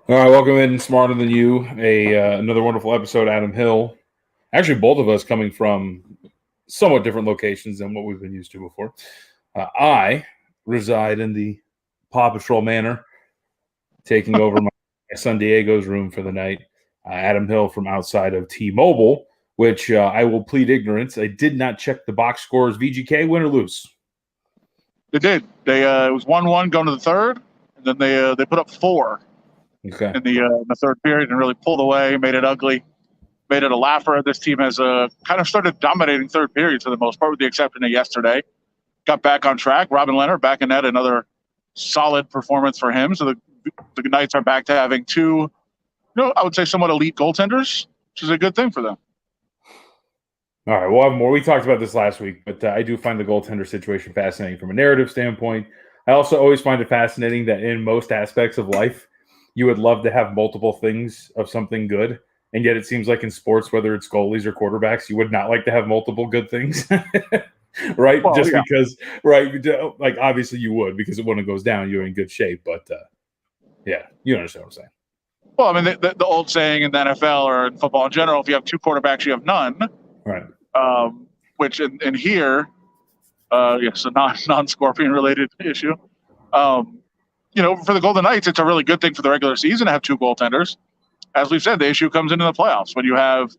All right, welcome in Smarter Than You, another wonderful episode, Adam Hill. Actually, both of us coming from somewhat different locations than what we've been used to before. I reside in the Paw Patrol Manor, taking over my San Diego's room for the night. Adam Hill from outside of T-Mobile, which I will plead ignorance. I did not check the box scores. VGK, win or lose? They did. It was 1-1 going to the third, and then they put up 4 in the third period and really pulled away, made it ugly, made it a laugher. This team has kind of started dominating third periods for the most part, with the exception of yesterday. Got back on track. Robin Leonard back in net, another solid performance for him. So the Knights are back to having 2, I would say somewhat elite goaltenders, which is a good thing for them. All right, we'll have more. We talked about this last week, but I do find the goaltender situation fascinating from a narrative standpoint. I also always find it fascinating that in most aspects of life, you would love to have multiple things of something good, and yet it seems like in sports, whether it's goalies or quarterbacks, you would not like to have multiple good things, right? Well, Just yeah. because, right? Like obviously you would, because when it goes down, you're in good shape. But yeah, you understand what I'm saying. Well, I mean, the old saying in the NFL or in football in general, if you have 2 quarterbacks, you have none. Right. Which in here, yes, a non-Scorpion related issue. For the Golden Knights, it's a really good thing for the regular season to have 2 goaltenders. As we've said, the issue comes into the playoffs when you have,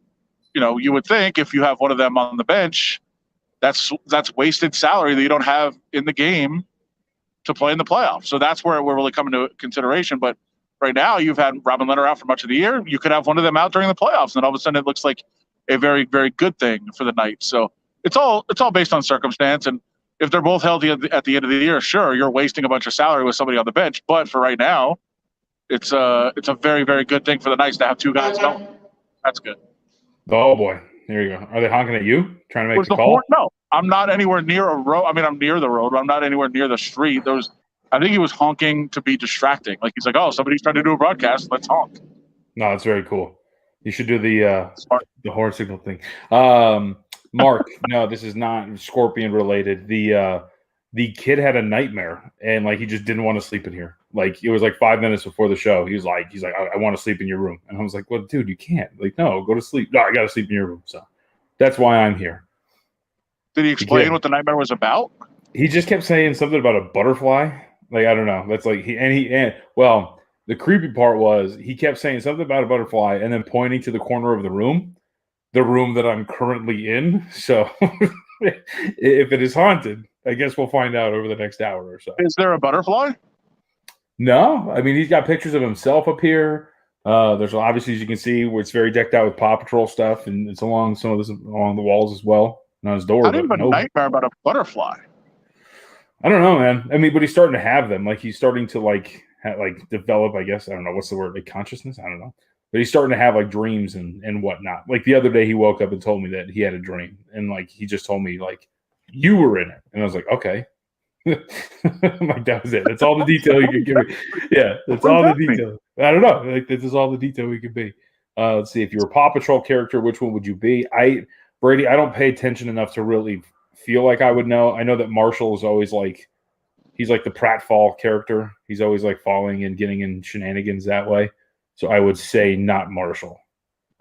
you would think if you have one of them on the bench, that's wasted salary that you don't have in the game to play in the playoffs. So that's where we're really coming to consideration. But right now, you've had Robin Leonard out for much of the year. You could have one of them out during the playoffs, and all of a sudden it looks like a very, very good thing for the Knights. So it's all based on circumstance. And if they're both healthy at the end of the year, sure, you're wasting a bunch of salary with somebody on the bench. But for right now, it's a very, very good thing for the Knights to have 2 guys going. That's good. Oh boy, there you go. Are they honking at you, trying to make the call? Horn? No, I'm not anywhere near a road. I mean, I'm near the road, but I'm not anywhere near the street. I think he was honking to be distracting. Like he's like, oh, somebody's trying to do a broadcast. Let's honk. No, it's very cool. You should do the horn signal thing. Mark, no, this is not Scorpion related. The kid had a nightmare and like he just didn't want to sleep in here. Like it was like 5 minutes before the show. He's like, I want to sleep in your room. And I was like, well, dude, you can't. Like, no, go to sleep. No, I got to sleep in your room. So that's why I'm here. Did he explain what the nightmare was about? He just kept saying something about a butterfly. Like, I don't know. That's like the creepy part was he kept saying something about a butterfly and then pointing to the corner of the room that I'm currently in. So if it is haunted, I guess we'll find out over the next hour or so. Is there a butterfly? No. I mean, he's got pictures of himself up here. There's obviously, as you can see, where it's very decked out with Paw Patrol stuff, and it's along some of this along the walls as well, and on his door. I didn't have a nightmare about a butterfly. I don't know, man. I mean, but he's starting to have them. Like he's starting to develop, I guess. I don't know what's the word, like consciousness. I don't know, but he's starting to have like dreams and whatnot. Like the other day, he woke up and told me that he had a dream, and like he just told me like you were in it, and I was like, okay. Like that was it. That's all the detail you could give me. Yeah, that's all the detail. I don't know. Like this is all the detail we could be. Let's see. If you were a Paw Patrol character, which one would you be? Brady, I don't pay attention enough to really feel like I would know. I know that Marshall is always like he's like the pratfall character. He's always like falling and getting in shenanigans that way. So I would say not Marshall.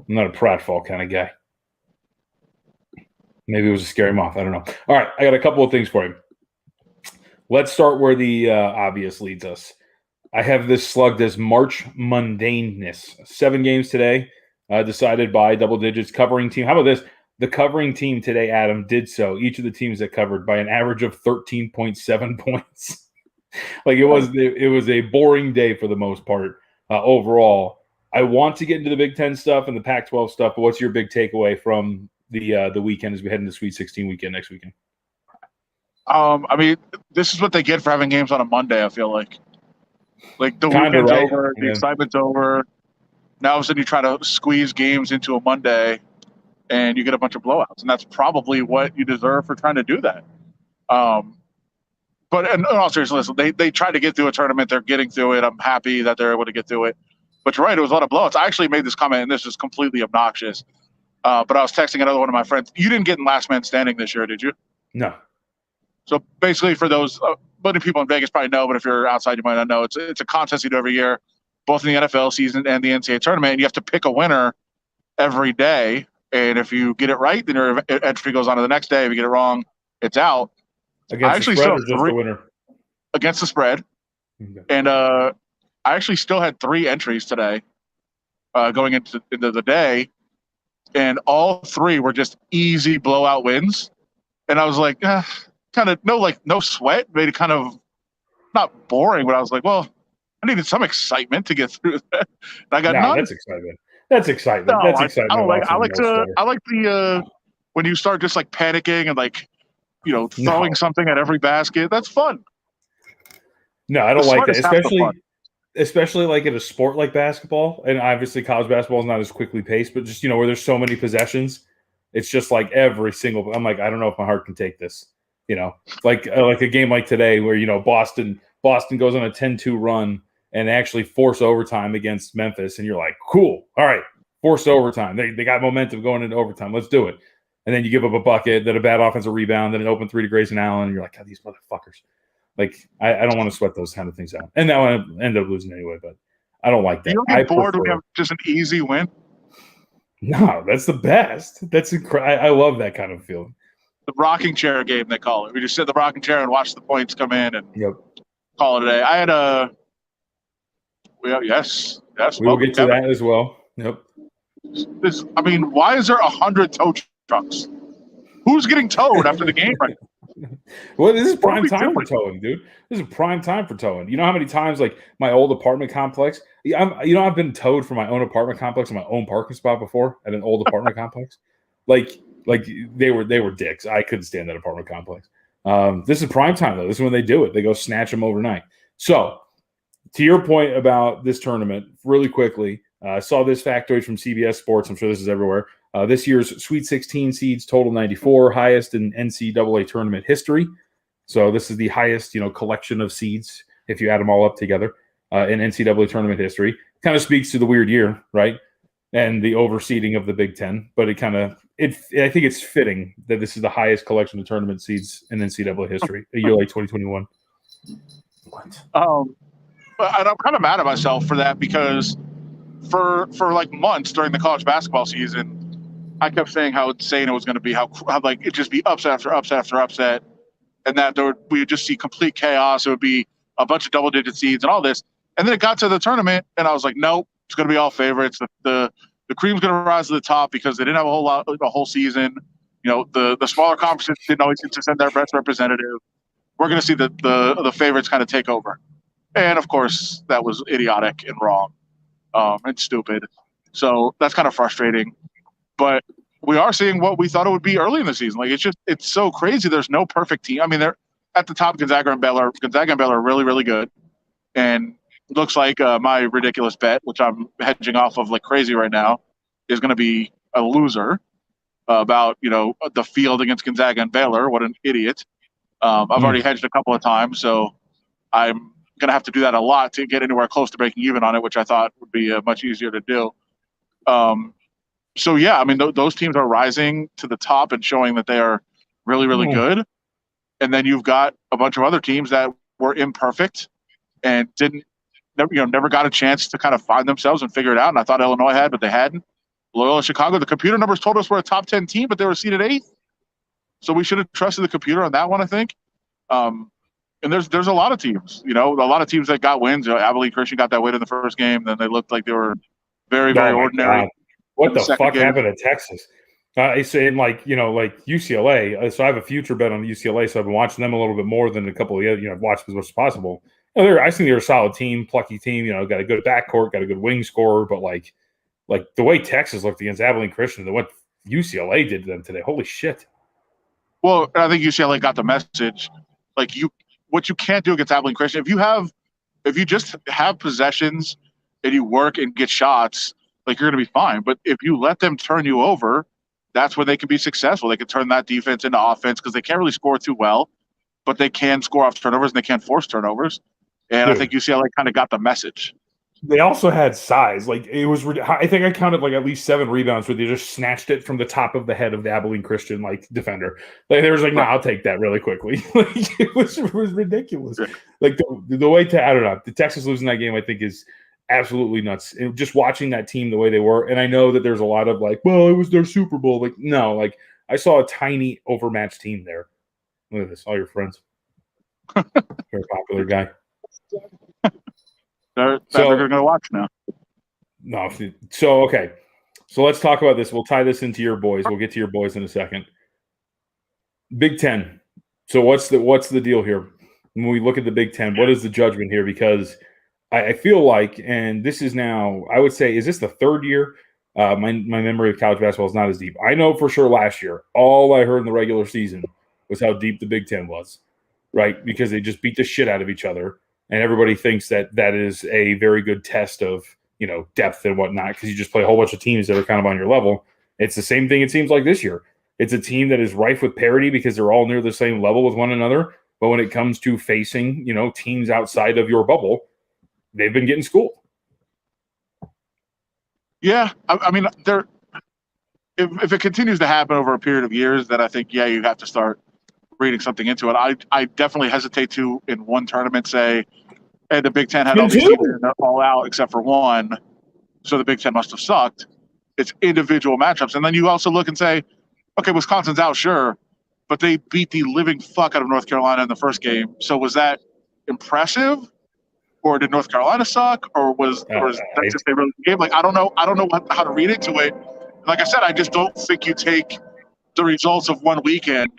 I'm not a pratfall kind of guy. Maybe it was a scary moth. I don't know. All right, I got a couple of things for you. Let's start where the obvious leads us. I have this slugged as March mundaneness. 7 games today, decided by double digits. Covering team. How about this? The covering team today, Adam, did so. Each of the teams that covered by an average of 13.7 points. Like it was a boring day for the most part overall. I want to get into the Big Ten stuff and the Pac-12 stuff, but what's your big takeaway from the weekend as we head into Sweet 16 weekend next weekend? I mean, this is what they get for having games on a Monday, I feel like. Like the weekend's over, the excitement's over. Now all of a sudden you try to squeeze games into a Monday and you get a bunch of blowouts. And that's probably what you deserve for trying to do that. But in all seriousness, they tried to get through a tournament. They're getting through it. I'm happy that they're able to get through it. But you're right, it was a lot of blowouts. I actually made this comment, and this is completely obnoxious. But I was texting another one of my friends. You didn't get in last man standing this year, did you? No. So basically for those, many people in Vegas probably know, but if you're outside, you might not know. It's a contest you do every year. both in the NFL season and the NCAA tournament. And you have to pick a winner every day. And if you get it right, then your entry goes on to the next day. If you get it wrong, it's out. Against the spread or just the winner? Against the spread. Okay. And I actually still had 3 entries today going into the day. And all 3 were just easy blowout wins. And I was like, kind of no sweat, made it kind of not boring, but I was like, well, I needed some excitement to get through that. And I got none. That's excitement. That's excitement. No, That's excitement. I like the when you start just like panicking and like, throwing something at every basket. That's fun. No, I don't like that, especially like in a sport like basketball. And obviously, college basketball is not as quickly paced, but just where there's so many possessions, it's just like every single. I'm like, I don't know if my heart can take this. Like a game like today where Boston goes on a 10-2 run and actually force overtime against Memphis, and you're like, cool, all right, force overtime. They got momentum going into overtime. Let's do it. And then you give up a bucket, then a bad offensive rebound, then an open 3 to Grayson Allen, and you're like, God, these motherfuckers. Like, I don't want to sweat those kind of things out. And that one ended up losing anyway, but I don't like that. You don't get bored when you have just an easy win? No, that's the best. That's incredible. I love that kind of feeling. The rocking chair game, they call it. We just sit in the rocking chair and watch the points come in and call it a day. I had a yes. We'll get to that as well. Yep. Why is there 100 tow trucks? Who's getting towed after the game right now? Well, this is prime time for towing, dude. This is prime time for towing. You know how many times, like, my old apartment complex, I've been towed from my own apartment complex in my own parking spot before at an old apartment complex. Like they were dicks. I couldn't stand that apartment complex. This is prime time, though. This is when they do it. They go snatch them overnight. So, to your point about this tournament, really quickly, I saw this factoid from CBS Sports. I'm sure this is everywhere. This year's Sweet 16 seeds total 94, highest in NCAA tournament history. So this is the highest, collection of seeds if you add them all up together in NCAA tournament history. Kind of speaks to the weird year, right? And the overseeding of the Big Ten. But I think it's fitting that this is the highest collection of tournament seeds in NCAA history, a year like 2021. What? And I'm kind of mad at myself for that because for like months during the college basketball season, I kept saying how insane it was going to be, how like it'd just be upset after upset after upset, and that we would just see complete chaos. It would be a bunch of double-digit seeds and all this. And then it got to the tournament, and I was like, nope, it's going to be all favorites. The cream's going to rise to the top because they didn't have a whole season. The smaller conferences didn't always get to send their best representative. We're going to see the favorites kind of take over. And, of course, that was idiotic and wrong and stupid. So that's kind of frustrating. But we are seeing what we thought it would be early in the season. Like, it's so crazy. There's no perfect team. I mean, they're at the top, Gonzaga and Baylor. Gonzaga and Baylor are really, really good. And it looks like my ridiculous bet, which I'm hedging off of like crazy right now, is going to be a loser about, the field against Gonzaga and Baylor. What an idiot. I've already hedged a couple of times, so I'm going to have to do that a lot to get anywhere close to breaking even on it, which I thought would be much easier to do. So, yeah, I mean, those teams are rising to the top and showing that they are really, really good. And then you've got a bunch of other teams that were imperfect and never got a chance to kind of find themselves and figure it out. And I thought Illinois had, but they hadn't. Loyola Chicago, the computer numbers told us we're a top 10 team, but they were seeded 8th. So we should have trusted the computer on that one, I think. And there's a lot of teams, a lot of teams that got wins. Abilene Christian got that win in the first game. Then they looked like they were very, very ordinary. God. What the fuck happened to Texas? I say, like UCLA. So I have a future bet on UCLA, so I've been watching them a little bit more than a couple of the other. I've watched as much as possible. I think they're a solid team, plucky team. Got a good backcourt, got a good wing scorer, but like the way Texas looked against Abilene Christian, and what UCLA did to them today, holy shit. Well, I think UCLA got the message. Like what you can't do against Abilene Christian, if you just have possessions and you work and get shots, like you're going to be fine. But if you let them turn you over, that's when they can be successful. They can turn that defense into offense because they can't really score too well, but they can score off turnovers and they can force turnovers. And I think UCLA kind of got the message. They also had size. Like it was, I think I counted like at least 7 rebounds where they just snatched it from the top of the head of the Abilene Christian defender. Like they was like, no, I'll take that really quickly. Like it was ridiculous. Yeah. Like the way I don't know, the Texas losing that game, I think is absolutely nuts. And just watching that team the way they were, and I know that there's a lot of like, well, it was their Super Bowl. Like, no, like I saw a tiny overmatched team there. Look at this, all your friends. Very popular guy. They're going to watch now. No, so okay. So let's talk about this. We'll tie this into your boys. We'll get to your boys in a second. Big Ten. So what's the deal here? When we look at the Big Ten, what is the judgment here? Because I feel like, and this is now, I would say, is this the third year? My memory of college basketball is not as deep. I know for sure last year, all I heard in the regular season was how deep the Big Ten was, right? Because they just beat the shit out of each other. And everybody thinks that that is a very good test of, depth and whatnot, because you just play a whole bunch of teams that are kind of on your level. It's the same thing it seems like this year. It's a team that is rife with parity because they're all near the same level with one another. But when it comes to facing, teams outside of your bubble, they've been getting schooled. Yeah, I mean, if it continues to happen over a period of years, then I think, you have to start reading something into it. I definitely hesitate to, in one tournament, say, hey, the Big Ten had all these teams and they're all out except for one, so the Big Ten must have sucked. It's individual matchups. And then you also look and say, okay, Wisconsin's out, sure, but they beat the living fuck out of North Carolina in the first game. So was that impressive? Or did North Carolina suck? Or was that just a really good game? Like, I don't know how to read into it. Like I said, I just don't think you take the results of one weekend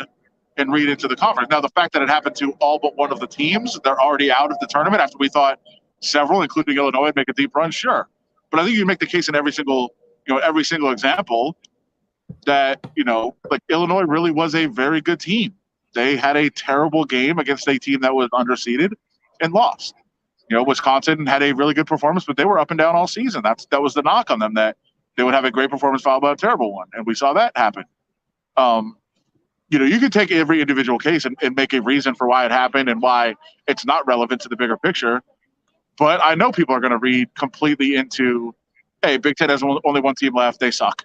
and read into the conference. Now, the fact that it happened to all but one of the teams, they're already out of the tournament after we thought several, including Illinois, would make a deep run, sure. But I think you make the case in every single example that, like Illinois really was a very good team. They had a terrible game against a team that was underseeded and lost. Wisconsin had a really good performance, but they were up and down all season. That was the knock on them, that they would have a great performance followed by a terrible one, and we saw that happen. You can take every individual case and make a reason for why it happened and why it's not relevant to the bigger picture. But I know people are going to read completely into, hey, Big Ten has only one team left, they suck.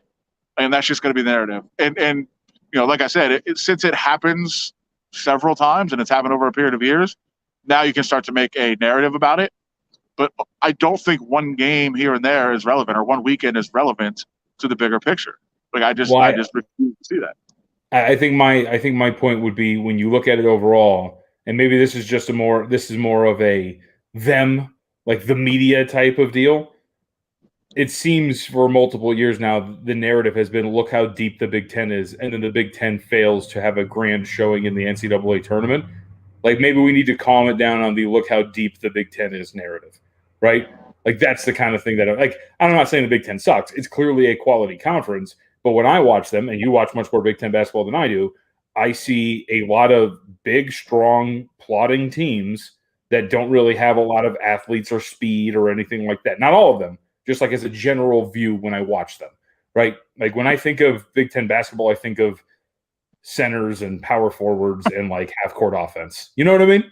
And that's just going to be the narrative. And like I said, since it happens several times and it's happened over a period of years, now you can start to make a narrative about it. But I don't think one game here and there is relevant, or one weekend is relevant to the bigger picture. Like I just refuse to see that. I think my point would be, when you look at it overall, and maybe this is more of a them, like the media type of deal. It seems for multiple years now, the narrative has been, look how deep the Big Ten is, and then the Big Ten fails to have a grand showing in the NCAA tournament. Like, maybe we need to calm it down on the look how deep the Big Ten is narrative, right? Like, that's the kind of thing that, I'm not saying the Big Ten sucks. It's clearly a quality conference. But when I watch them, and you watch much more Big Ten basketball than I do, I see a lot of big, strong, plodding teams that don't really have a lot of athletes or speed or anything like that. Not all of them, just like as a general view when I watch them, right? Like when I think of Big Ten basketball, I think of centers and power forwards and like half-court offense. You know what I mean?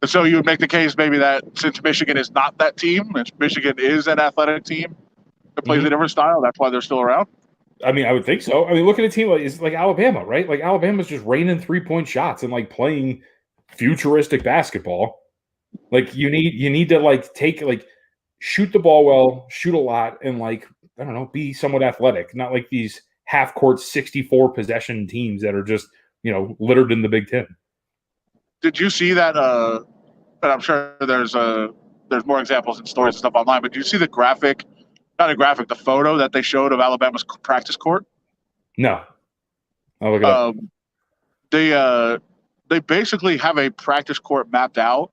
So you would make the case maybe that since Michigan is not that team, and Michigan is an athletic team that plays a different style, that's why they're still around? I mean, I would think so. I mean, look at a team like Alabama, right? Like Alabama's just raining 3-point shots and like playing futuristic basketball. Like you need to like shoot the ball well, shoot a lot, and like, I don't know, be somewhat athletic. Not like these half-court 64 possession teams that are just, littered in the Big Ten. Did you see that? And I'm sure there's more examples and stories and stuff online. But did you see the graphic? Not a graphic, the photo that they showed of Alabama's practice court? No. I'll look it up. They basically have a practice court mapped out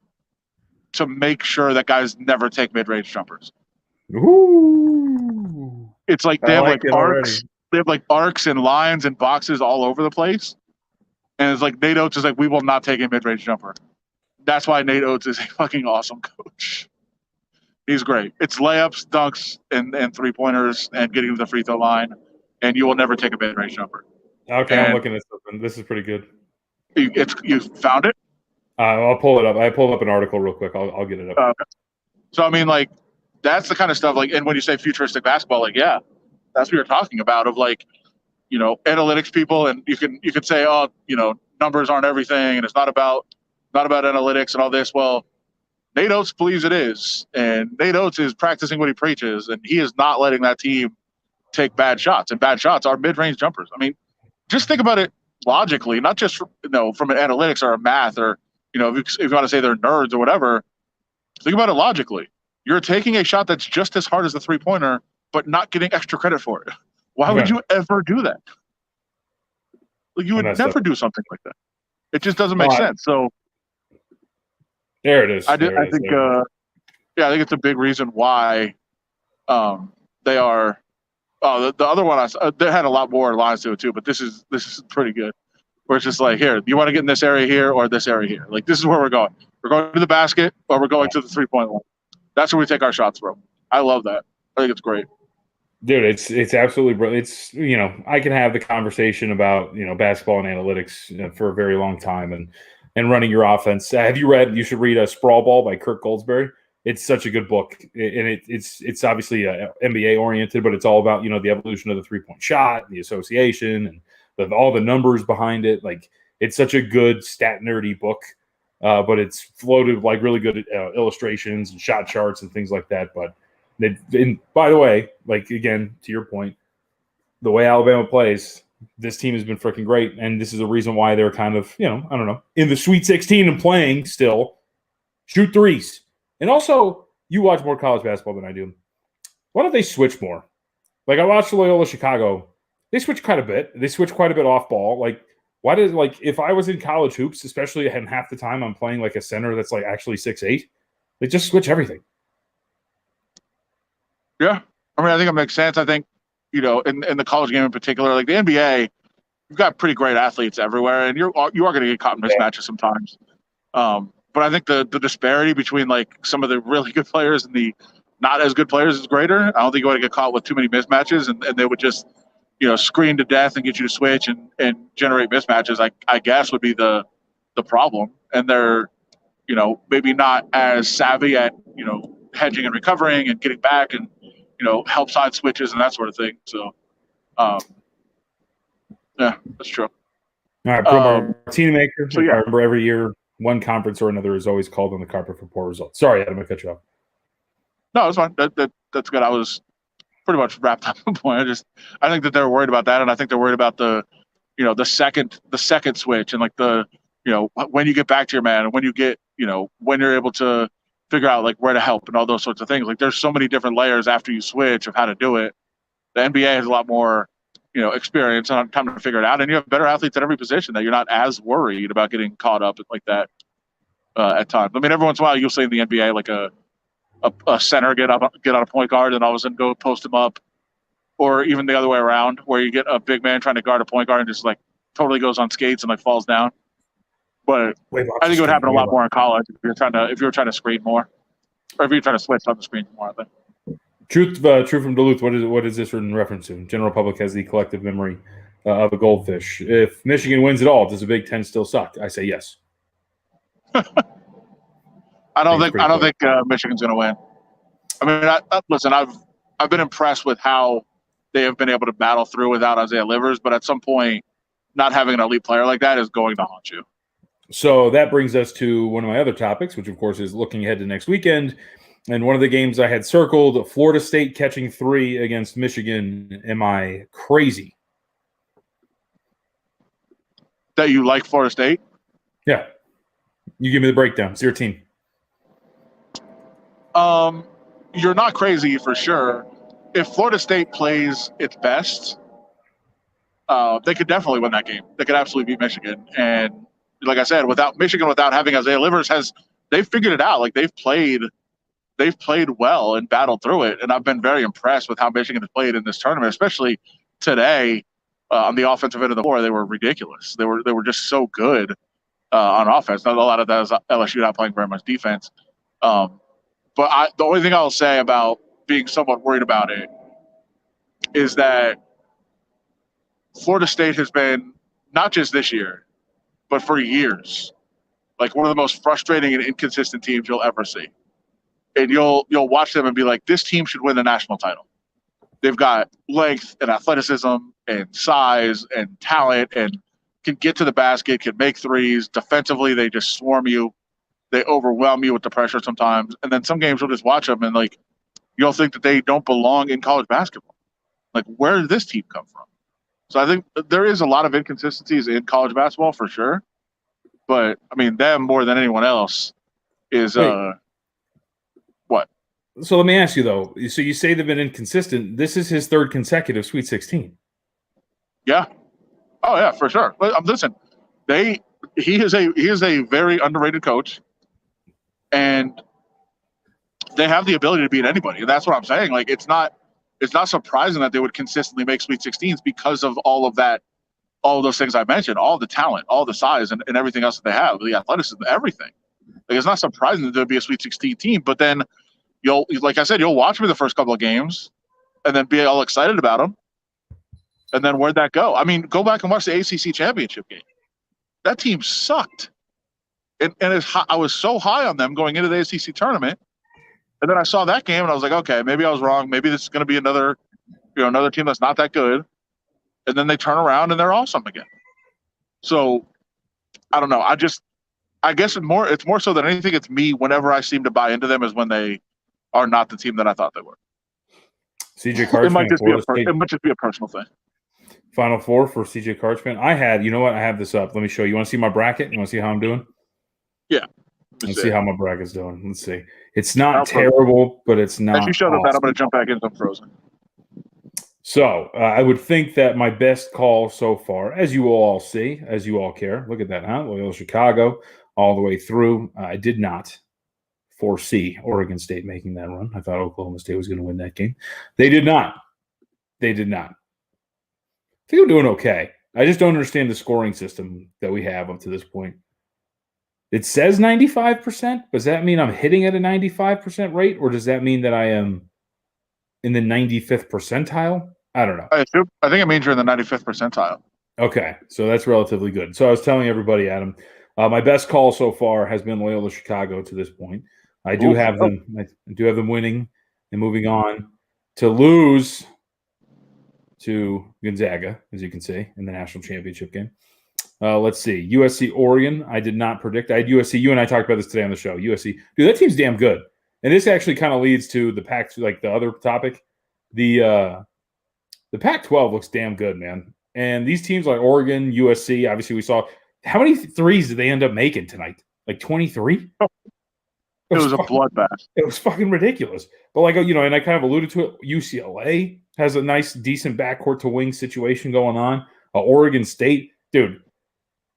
to make sure that guys never take mid-range jumpers. Ooh. It's like they have like arcs. Already. They have like arcs and lines and boxes all over the place. And it's like Nate Oates is like, we will not take a mid-range jumper. That's why Nate Oates is a fucking awesome coach. He's great. It's layups, dunks, and three-pointers and getting to the free throw line, and you will never take a mid-range jumper. Okay, I'm looking at something. This is pretty good. You found it? I'll pull it up. I pulled up an article real quick. I'll get it up. Okay. So, I mean, like, that's the kind of stuff, like, and when you say futuristic basketball, like, yeah, that's what you're talking about, of, like, analytics people, and you could say, oh, numbers aren't everything, and it's not about analytics and all this. Well, Nate Oates believes it is, and Nate Oates is practicing what he preaches, and he is not letting that team take bad shots. And bad shots are mid-range jumpers. I mean, just think about it logically, not just from an analytics or a math or if you want to say they're nerds or whatever. Think about it logically. You're taking a shot that's just as hard as the three-pointer, but not getting extra credit for it. Why would you ever do that? Like, you would never do something like that. It just doesn't make sense. So there it is. I think it's a big reason why they are. Oh, the other one they had a lot more lines to it too, but this is pretty good. Where it's just like, here, you want to get in this area here or this area here? Like, this is where we're going. We're going to the basket or we're going to the 3-point line. That's where we take our shots from. I love that. I think it's great. Dude, it's absolutely brilliant. It's, I can have the conversation about, basketball and analytics for a very long time and running your offense. You should read Sprawl Ball by Kirk Goldsberry. It's such a good book. And it's obviously NBA oriented, but it's all about, the evolution of the 3-point shot, the association, and all the numbers behind it. Like, it's such a good stat nerdy book, but it's floated with like really good illustrations and shot charts and things like that. But and by the way, like, again, to your point, the way Alabama plays, this team has been freaking great. And this is a reason why they're kind of, I don't know, in the Sweet 16 and playing still. Shoot threes. And also, you watch more college basketball than I do. Why don't they switch more? Like, I watched Loyola Chicago. They switch quite a bit. They switch quite a bit off ball. Like, why does, like, if I was in college hoops, especially in half the time I'm playing like a center that's like actually 6'8", they just switch everything. Yeah. I mean, I think it makes sense. I think, in the college game in particular, like the NBA, you've got pretty great athletes everywhere, and you are going to get caught in mismatches sometimes. But I think the disparity between like some of the really good players and the not as good players is greater. I don't think you want to get caught with too many mismatches, and they would just, screen to death and get you to switch and generate mismatches. I guess would be the problem. And they're, maybe not as savvy at, hedging and recovering and getting back and, help side switches and that sort of thing. So, yeah, that's true. All right, Martina Maker. So, yeah. I remember every year one conference or another is always called on the carpet for poor results. Sorry, Adam, I cut you off. No, it's fine. That's good. I was pretty much wrapped up the point. I think that they're worried about that, and I think they're worried about the second switch and like the, when you get back to your man and when you get, when you're able to figure out like where to help and all those sorts of things. Like, there's so many different layers after you switch of how to do it. The NBA has a lot more, experience and time to figure it out, and you have better athletes at every position that you're not as worried about getting caught up like that at times. I mean, every once in a while you'll see in the NBA like a center get on a point guard and all of a sudden go post him up, or even the other way around where you get a big man trying to guard a point guard and just like totally goes on skates and like falls down. But I think it would happen a lot more in college if you're trying to screen more, or if you're trying to switch on the screen more. I think. Truth from Duluth. What is this in reference to? General public has the collective memory of a goldfish. If Michigan wins it all, does the Big Ten still suck? I say yes. I don't think Michigan's going to win. I mean, listen, I've been impressed with how they have been able to battle through without Isaiah Livers, but at some point, not having an elite player like that is going to haunt you. So that brings us to one of my other topics, which of course is looking ahead to next weekend. And one of the games I had circled, Florida State catching 3 against Michigan. Am I crazy? That you like Florida State? Yeah. You give me the breakdown. It's your team. You're not crazy for sure. If Florida State plays its best, they could definitely win that game. They could absolutely beat Michigan. And like I said, without having Isaiah Livers, they've figured it out. Like, they've played well and battled through it. And I've been very impressed with how Michigan has played in this tournament, especially today on the offensive end of the floor. They were ridiculous. They were just so good on offense. Not a lot of that is LSU not playing very much defense. But the only thing I'll say about being somewhat worried about it is that Florida State has been, not just this year, but for years, like one of the most frustrating and inconsistent teams you'll ever see. And you'll watch them and be like, this team should win the national title. They've got length and athleticism and size and talent and can get to the basket, can make threes. Defensively, they just swarm you. they overwhelm you with the pressure sometimes. And then some games you'll just watch them and like you'll think that they don't belong in college basketball. Like, where did this team come from? So I think there is a lot of inconsistencies in college basketball for sure. But I mean, them more than anyone else is what? So let me ask you though. So you say they've been inconsistent. This is his third consecutive Sweet 16. Yeah. Oh yeah, for sure. Listen, he is a very underrated coach, and they have the ability to beat anybody. And that's what I'm saying. Like, it's not surprising that they would consistently make Sweet 16s because of all of that, all of those things I mentioned, all the talent, all the size, and everything else that they have, the athleticism, everything. Like, it's not surprising that there'd be a Sweet 16 team. But then like I said, you'll watch me the first couple of games, and then be all excited about them. And then where'd that go? I mean, go back and watch the ACC championship game. That team sucked. And I was so high on them going into the ACC tournament. And then I saw that game, and I was like, okay, maybe I was wrong. Maybe this is going to be another team that's not that good. And then they turn around, and they're awesome again. So, I don't know. I guess it's more so than anything, it's me whenever I seem to buy into them is when they are not the team that I thought they were. CJ Karchman. It might just be a personal thing. Final four for CJ Karchman. I have this up. Let me show you. You want to see my bracket? You want to see how I'm doing? Yeah. Let's see how my bracket's doing. Let's see. It's not terrible, but it's not. If you show them that, I'm going to jump back into them frozen. So I would think that my best call so far, as you will all see, as you all care, look at that, huh? Loyola Chicago all the way through. I did not foresee Oregon State making that run. I thought Oklahoma State was going to win that game. They did not. I think I'm doing okay. I just don't understand the scoring system that we have up to this point. It says 95%. Does that mean I'm hitting at a 95% rate, or does that mean that I am in the 95th percentile? I don't know. I think it means you're in the 95th percentile. Okay, so that's relatively good. So I was telling everybody, Adam, my best call so far has been Loyola Chicago to this point. I do have them winning and moving on to lose to Gonzaga, as you can see, in the national championship game. Let's see. USC, Oregon, I did not predict. I had USC. You and I talked about this today on the show. USC. Dude, that team's damn good. And this actually kind of leads to the Pac, like the other topic. The Pac-12 looks damn good, man. And these teams like Oregon, USC, obviously we saw. How many threes did they end up making tonight? Like 23? It was a bloodbath. It was fucking ridiculous. But like, and I kind of alluded to it, UCLA has a nice, decent backcourt to wing situation going on. Oregon State, dude.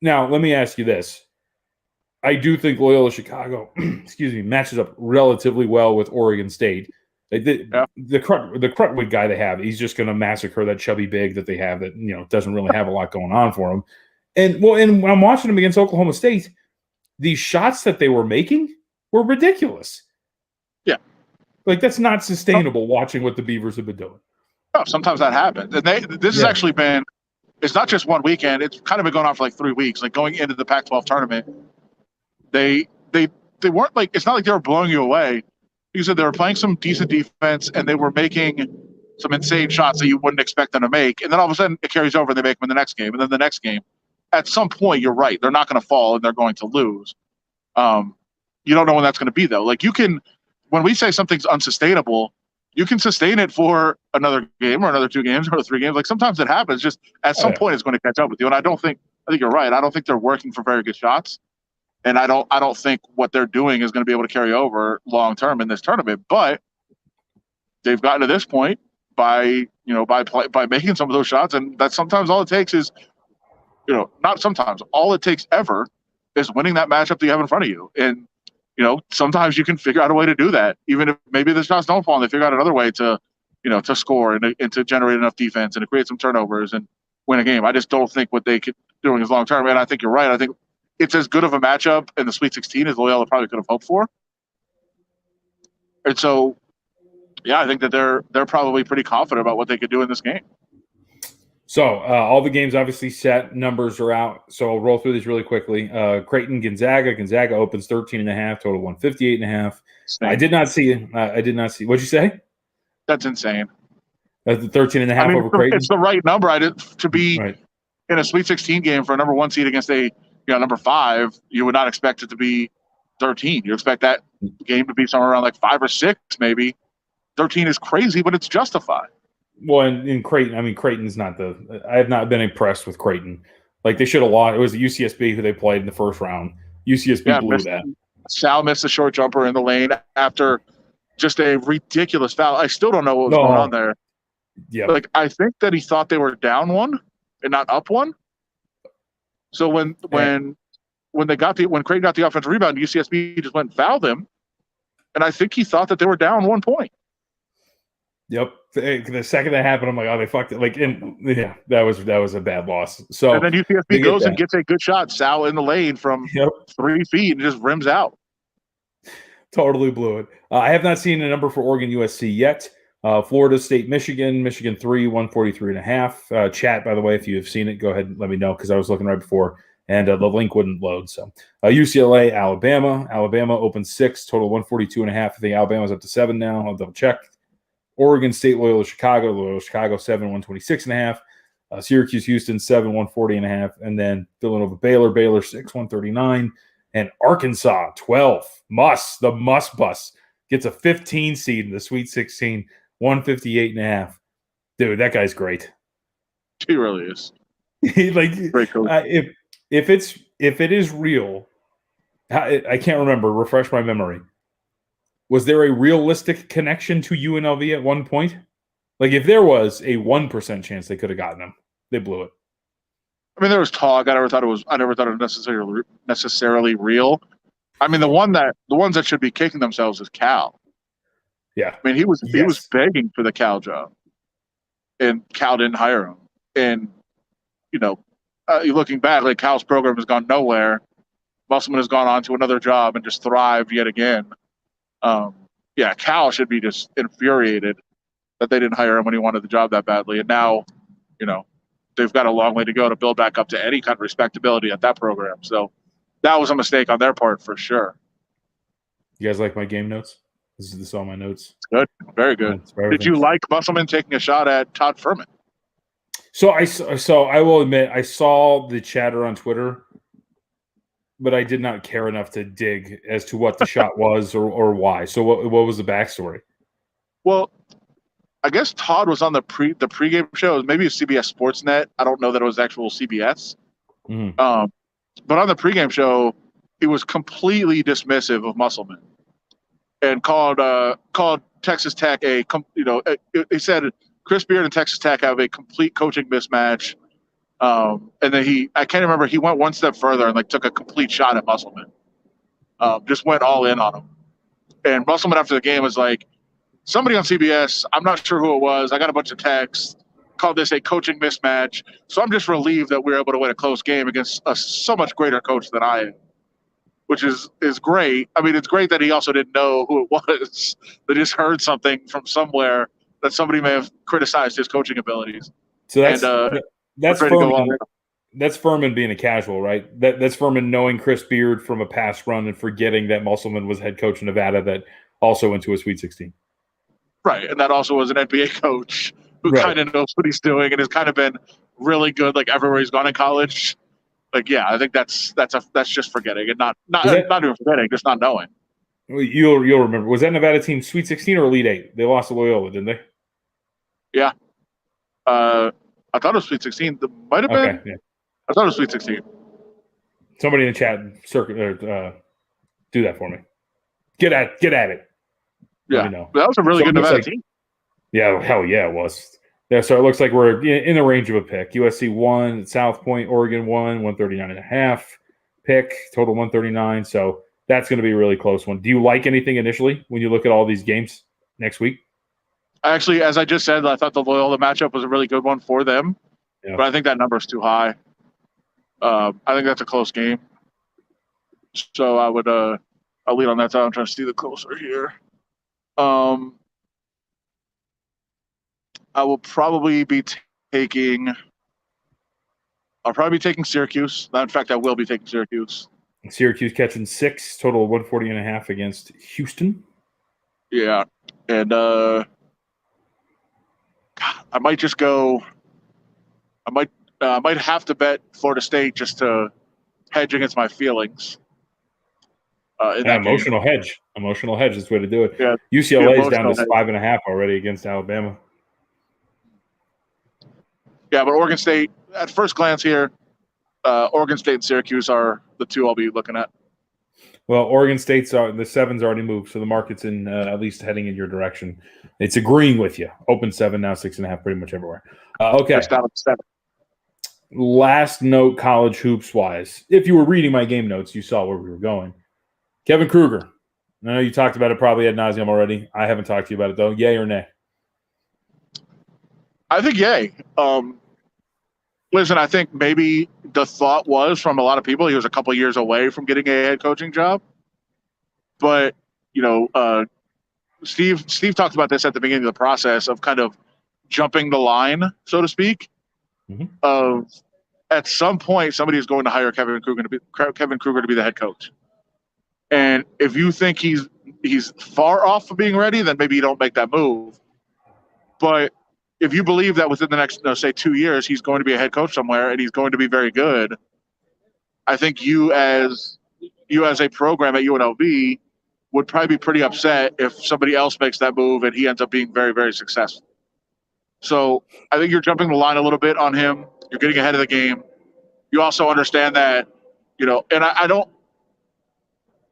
Now, let me ask you this. I do think Loyola Chicago, matches up relatively well with Oregon State. The Crutwood guy they have, he's just going to massacre that chubby big that they have that, doesn't really have a lot going on for him. And when I'm watching them against Oklahoma State, these shots that they were making were ridiculous. Yeah. Like, that's not sustainable watching what the Beavers have been doing. Oh, sometimes that happens. And this has actually been, it's not just one weekend. It's kind of been going on for like 3 weeks. Like going into the Pac-12 tournament, they weren't like, it's not like they were blowing you away. You said they were playing some decent defense and they were making some insane shots that you wouldn't expect them to make. And then all of a sudden it carries over and they make them in the next game. And then the next game, at some point, you're right. They're not going to fall and they're going to lose. You don't know when that's going to be, though. Like when we say something's unsustainable, you can sustain it for another game or another 2 games or 3 games. Like sometimes it happens. Just at some point, it's going to catch up with you. And I think you're right. I don't think they're working for very good shots. And I don't think what they're doing is going to be able to carry over long term in this tournament. But they've gotten to this point by making some of those shots, and that's sometimes all it takes is, not sometimes, all it takes ever is winning that matchup that you have in front of you. And sometimes you can figure out a way to do that, even if maybe the shots don't fall, and they figure out another way to score and to generate enough defense and to create some turnovers and win a game. I just don't think what they could doing is long term. And I think you're right. I think it's as good of a matchup in the Sweet 16 as Loyola probably could have hoped for. And so, yeah, I think that they're probably pretty confident about what they could do in this game. So all the games obviously set, numbers are out. So I'll roll through these really quickly. Creighton, Gonzaga. Gonzaga opens 13.5, total 158.5. I did not see. What'd you say? That's insane. That's the 13.5 over Creighton. It's the right number. To be in a Sweet 16 game for a number 1 seed against a number 5. You would not expect it to be 13. You expect that game to be somewhere around like 5 or 6, maybe. 13 is crazy, but it's justified. Well, in Creighton, I mean, Creighton's not I have not been impressed with Creighton. Like, they should have lost. It was the UCSB who they played in the first round. UCSB blew that. Sal missed a short jumper in the lane after just a ridiculous foul. I still don't know what was going on there. Yeah. Like, I think that he thought they were down 1 and not up 1. So when Creighton got the offensive rebound, UCSB just went and fouled him. And I think he thought that they were down 1 point. Yep. The second that happened, I'm like, oh, they fucked it. Like, that was a bad loss. So and then UCSB goes and gets a good shot. Sal in the lane from 3 feet and just rims out. Totally blew it. I have not seen a number for Oregon USC yet. Florida State, Michigan 3, 143.5. Chat, by the way, if you have seen it, go ahead and let me know because I was looking right before and the link wouldn't load. So UCLA, Alabama. Alabama opened 6, total 142.5. I think Alabama's up to 7 now. I'll double check. Oregon State, Loyola Chicago 7, 126.5. Syracuse, Houston 7, 140.5. And then Villanova, Baylor 6, 139. And Arkansas 12. The Muss Bus gets a 15 seed in the Sweet 16, 158.5. Dude, that guy's great. He really is. Great coach. If it is real, I can't remember. Refresh my memory. Was there a realistic connection to UNLV at one point? Like, if there was a 1% chance they could have gotten him, they blew it. I mean, there was talk. I never thought it was necessarily real. I mean, the ones that should be kicking themselves is Cal. Yeah. I mean, he was begging for the Cal job, and Cal didn't hire him. And looking back, like, Cal's program has gone nowhere. Musselman has gone on to another job and just thrived yet again. Cal should be just infuriated that they didn't hire him when he wanted the job that badly. And now, they've got a long way to go to build back up to any kind of respectability at that program. So that was a mistake on their part for sure. You guys like my game notes? This is all my notes. Good. Very good. Did you like Musselman taking a shot at Todd Furman? So I will admit, I saw the chatter on Twitter, but I did not care enough to dig as to what the shot was or why. So what was the backstory? Well, I guess Todd was on the pregame show. Maybe it's CBS Sportsnet. I don't know that it was actual CBS. Mm-hmm. But on the pregame show, he was completely dismissive of Musselman and called Texas Tech he said Chris Beard and Texas Tech have a complete coaching mismatch. And then I can't remember, he went one step further and took a complete shot at Musselman. Just went all in on him. And Musselman after the game was like, somebody on CBS, I'm not sure who it was, I got a bunch of texts, called this a coaching mismatch. So I'm just relieved that we were able to win a close game against a so much greater coach than I am, which is great. I mean, it's great that he also didn't know who it was. They just heard something from somewhere that somebody may have criticized his coaching abilities. So that's Furman. That's Furman being a casual, right? That's Furman knowing Chris Beard from a past run and forgetting that Musselman was head coach in Nevada that also went to a Sweet 16. Right, and that also was an NBA coach who kind of knows what he's doing and has kind of been really good everywhere he's gone in college. I think that's just forgetting and not even forgetting, just not knowing. You'll remember. Was that Nevada team Sweet 16 or Elite 8? They lost to Loyola, didn't they? Yeah. I thought it was Sweet 16. It might have been. Yeah. I thought it was Sweet 16. Somebody in the chat do that for me. Get at it. Yeah, Let me know. That was a really good Nevada team. Yeah, hell yeah, it was. Yeah, so it looks like we're in the range of a pick. USC 1, South Point, Oregon 1, 139.5 pick, total 139. So that's going to be a really close one. Do you like anything initially when you look at all these games next week? Actually, as I just said, I thought the Loyola matchup was a really good one for them, but I think that number is too high. I think that's a close game. So I would I'll lead on that side. I'm trying to see the closer here. I will probably be taking Syracuse. In fact, I will be taking Syracuse. Syracuse catching 6, total 140.5 against Houston. Yeah, and I might just go. I might have to bet Florida State just to hedge against my feelings. in that game. Emotional hedge is the way to do it. Yeah, UCLA is down to hedge. 5.5 already against Alabama. Yeah, but Oregon State, at first glance here, Oregon State and Syracuse are the two I'll be looking at. Well, Oregon State's the 7's already moved, so the market's in at least heading in your direction. It's agreeing with you. Open 7 now, 6.5, pretty much everywhere. Okay. Just down at 7. Last note, college hoops wise. If you were reading my game notes, you saw where we were going. Kevin Kruger. I know you talked about it probably ad nauseum already. I haven't talked to you about it though. Yay or nay? I think yay. Listen, I think maybe the thought was from a lot of people he was a couple years away from getting a head coaching job. But, Steve talked about this at the beginning of the process of kind of jumping the line, so to speak, of at some point somebody is going to hire Kevin Kruger to be the head coach. And if you think he's far off of being ready, then maybe you don't make that move. But if you believe that within the next, say, 2 years, he's going to be a head coach somewhere and he's going to be very good, I think you as a program at UNLV would probably be pretty upset if somebody else makes that move and he ends up being very, very successful. So I think you're jumping the line a little bit on him. You're getting ahead of the game. You also understand that, and I don't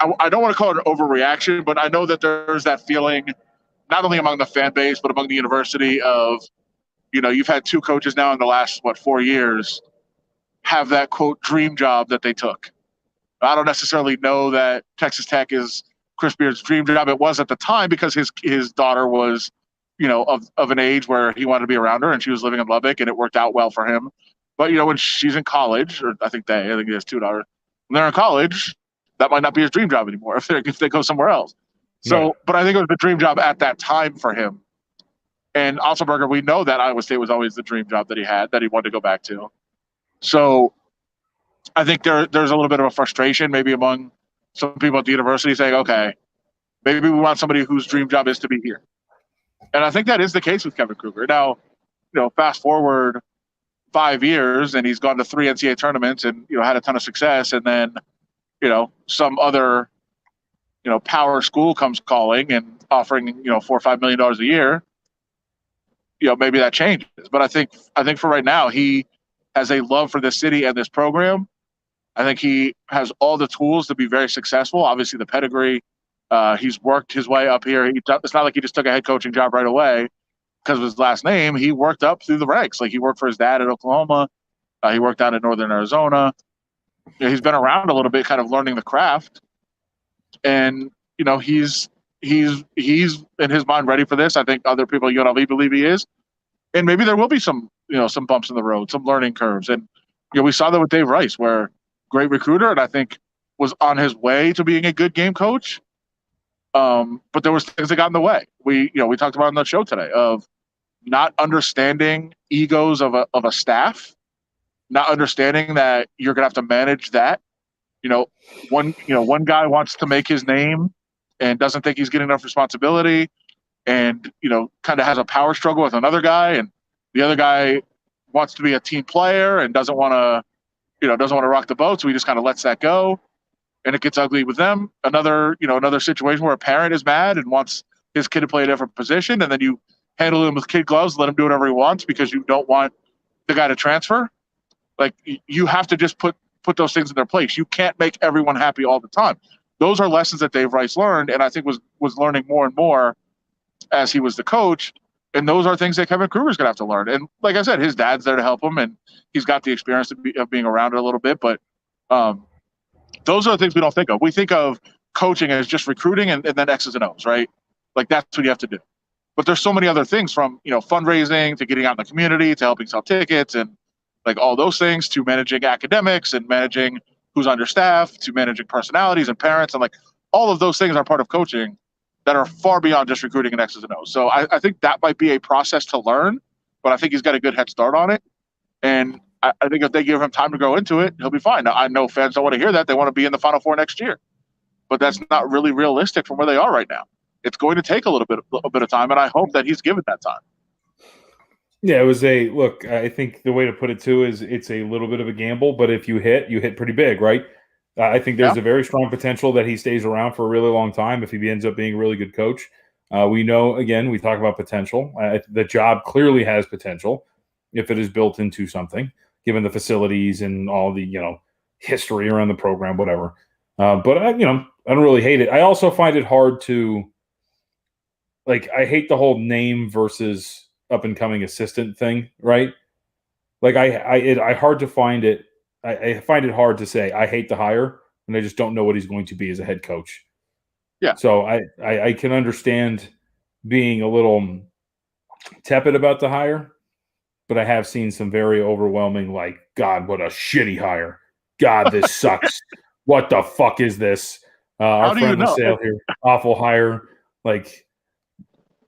want to call it an overreaction, but I know that there's that feeling not only among the fan base, but among the university of, you've had 2 coaches now in the last, 4 years have that, quote, dream job that they took. I don't necessarily know that Texas Tech is Chris Beard's dream job. It was at the time because his daughter was, of an age where he wanted to be around her and she was living in Lubbock and it worked out well for him. But, when she's in college, or I think he has 2 daughters, when they're in college, that might not be his dream job anymore if they go somewhere else. So, yeah. But I think it was the dream job at that time for him. And Otzelberger, we know that Iowa State was always the dream job that he had, that he wanted to go back to. So I think there's a little bit of a frustration maybe among some people at the university saying, okay, maybe we want somebody whose dream job is to be here. And I think that is the case with Kevin Kruger. Now, fast forward 5 years and he's gone to 3 NCAA tournaments and, had a ton of success. And then, some other, power school comes calling and offering, $4 or $5 million a year. Maybe that changes. But I think for right now, he has a love for this city and this program. I think he has all the tools to be very successful. Obviously, the pedigree. He's worked his way up here. It's not like he just took a head coaching job right away because of his last name. He worked up through the ranks. Like he worked for his dad at Oklahoma. He worked out in Northern Arizona. He's been around a little bit, kind of learning the craft. And he's in his mind ready for this. I think other people at UNLV believe he is. And maybe there will be some bumps in the road, some learning curves. And we saw that with Dave Rice, where great recruiter, and I think was on his way to being a good game coach. But there was things that got in the way. We talked about on the show today of not understanding egos of a staff, not understanding that you're gonna have to manage that. One guy wants to make his name and doesn't think he's getting enough responsibility, and kind of has a power struggle with another guy, and the other guy wants to be a team player and doesn't want to rock the boat, so he just kind of lets that go. And it gets ugly with them. Another situation where a parent is mad and wants his kid to play a different position, and then you handle him with kid gloves, let him do whatever he wants because you don't want the guy to transfer. Like, you have to just put those things in their place. You can't make everyone happy all the time. Those are lessons that Dave Rice learned, and I think was learning more and more as he was the coach. And those are things that Kevin Kruger's going to have to learn. And like I said, his dad's there to help him, and he's got the experience of being around it a little bit. But those are the things we don't think of. We think of coaching as just recruiting and then X's and O's, right? Like, that's what you have to do. But there's so many other things, from fundraising to getting out in the community to helping sell tickets and like all those things, to managing academics and managing who's on your staff, to managing personalities and parents, and like all of those things are part of coaching that are far beyond just recruiting and X's and O's. So I think that might be a process to learn, but I think he's got a good head start on it. And I think if they give him time to grow into it, he'll be fine. Now, I know fans don't want to hear that. They want to be in the Final Four next year. But that's not really realistic from where they are right now. It's going to take a bit of time, and I hope that he's given that time. Yeah, it was look, I think the way to put it too is it's a little bit of a gamble, but if you hit pretty big, right? I think there's a very strong potential that he stays around for a really long time if he ends up being a really good coach. We know, again, we talk about potential. The job clearly has potential if it is built into something, given the facilities and all the, history around the program, whatever. But I don't really hate it. I also find it hard to, I hate the whole name versus up and coming assistant thing, right? Like I hard to find it. I find it hard to say I hate the hire, and I just don't know what he's going to be as a head coach. Yeah. So I can understand being a little tepid about the hire, but I have seen some very overwhelming, like, God, what a shitty hire. God, this sucks. What the fuck is this? Our friend LaSalle here, awful hire. Like,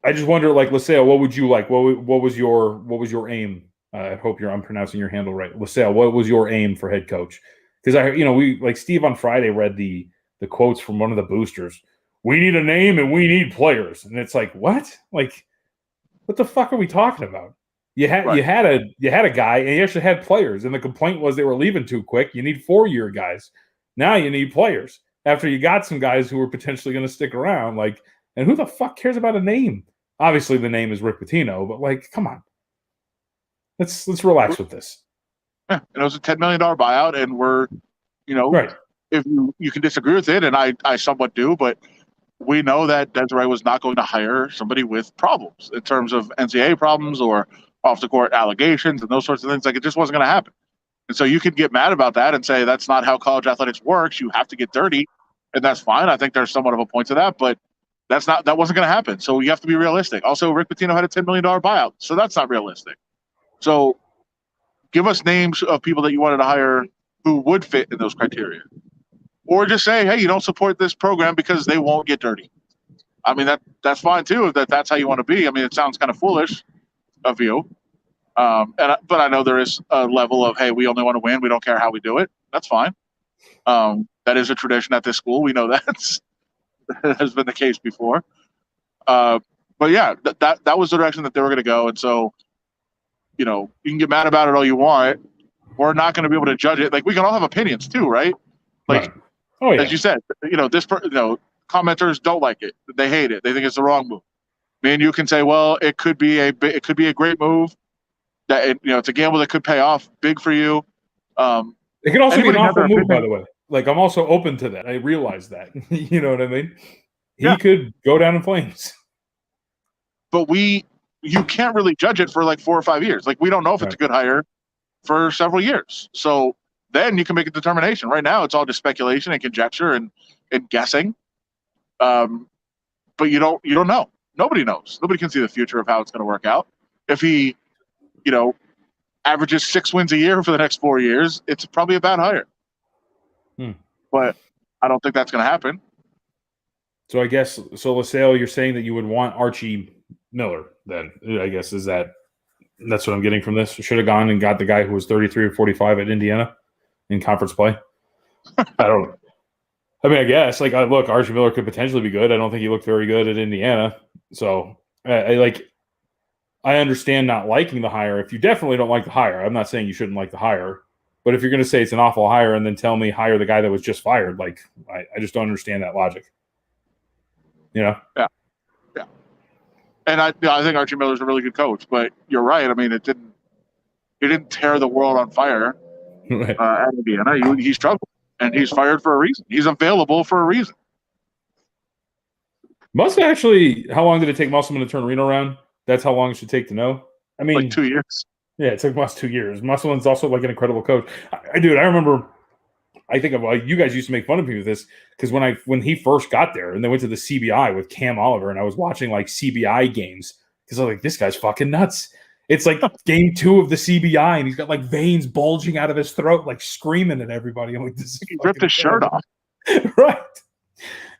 I just wonder, like, LaSalle, what would you like? What was your aim? I hope I'm pronouncing your handle right. LaSalle, what was your aim for head coach? Because we like Steve on Friday read the quotes from one of the boosters. We need a name and we need players, and it's like, what? Like, what the fuck are we talking about? You had a guy, and you actually had players, and the complaint was they were leaving too quick. You need 4-year guys. Now you need players. After you got some guys who were potentially going to stick around, like, and who the fuck cares about a name? Obviously, the name is Rick Pitino, but like, come on, let's relax with this. Yeah, and it was a $10 million buyout, and we're, right. If you can disagree with it, and I somewhat do, but we know that Desiree was not going to hire somebody with problems in terms of NCAA problems or off the court allegations and those sorts of things. Like, it just wasn't going to happen. And so you can get mad about that and say that's not how college athletics works. You have to get dirty, and that's fine. I think there's somewhat of a point to that, but that wasn't going to happen. So you have to be realistic. Also, Rick Pitino had a $10 million buyout, so that's not realistic. So give us names of people that you wanted to hire who would fit in those criteria. Or just say, hey, you don't support this program because they won't get dirty. I mean, that's fine too, if that's how you want to be. I mean, it sounds kind of foolish of you. But I know there is a level of, hey, we only want to win. We don't care how we do it. That's fine. That is a tradition at this school. We know that has been the case before. But yeah, that was the direction that they were going to go. And so, you can get mad about it all you want. We're not going to be able to judge it. Like, we can all have opinions too, right? Like, right. Oh, yeah. As you said, commenters don't like it. They hate it. They think it's the wrong move. Me and you can say, well, it could be a great move. That it's a gamble that could pay off big for you. It could also be an awful move, by the way. Like, I'm also open to that. I realize that. You know what I mean? He could go down in flames. But you can't really judge it for like 4 or 5 years. Like, we don't know if it's a good hire for several years. So then you can make a determination. Right now, it's all just speculation and conjecture and guessing. But you don't know. Nobody knows. Nobody can see the future of how it's going to work out. If he, averages 6 wins a year for the next 4 years, it's probably a bad hire. But I don't think that's going to happen. So I guess, LaSalle, you're saying that you would want Archie Miller then, I guess, that's what I'm getting from this. Should have gone and got the guy who was 33 or 45 at Indiana in conference play. I guess, look, Archie Miller could potentially be good. I don't think he looked very good at Indiana. So I understand not liking the hire. If you definitely don't like the hire, I'm not saying you shouldn't like the hire, but if you're going to say it's an awful hire and then tell me hire the guy that was just fired, I just don't understand that logic. Yeah. And I think Archie Miller's a really good coach, but you're right. I mean, it didn't tear the world on fire at Indiana. He struggled, and he's fired for a reason. He's available for a reason. How long did it take Musselman to turn Reno around? That's how long it should take to know. I mean, 2 years. Yeah, it took Mus 2 years. Musselman's also an incredible coach. I remember. I think you guys used to make fun of me with this because when he first got there and they went to the CBI with Cam Oliver and I was watching CBI games because I was like, this guy's fucking nuts. It's like game 2 of the CBI and he's got veins bulging out of his throat, screaming at everybody. I'm like, this is he ripped his shirt off. Right.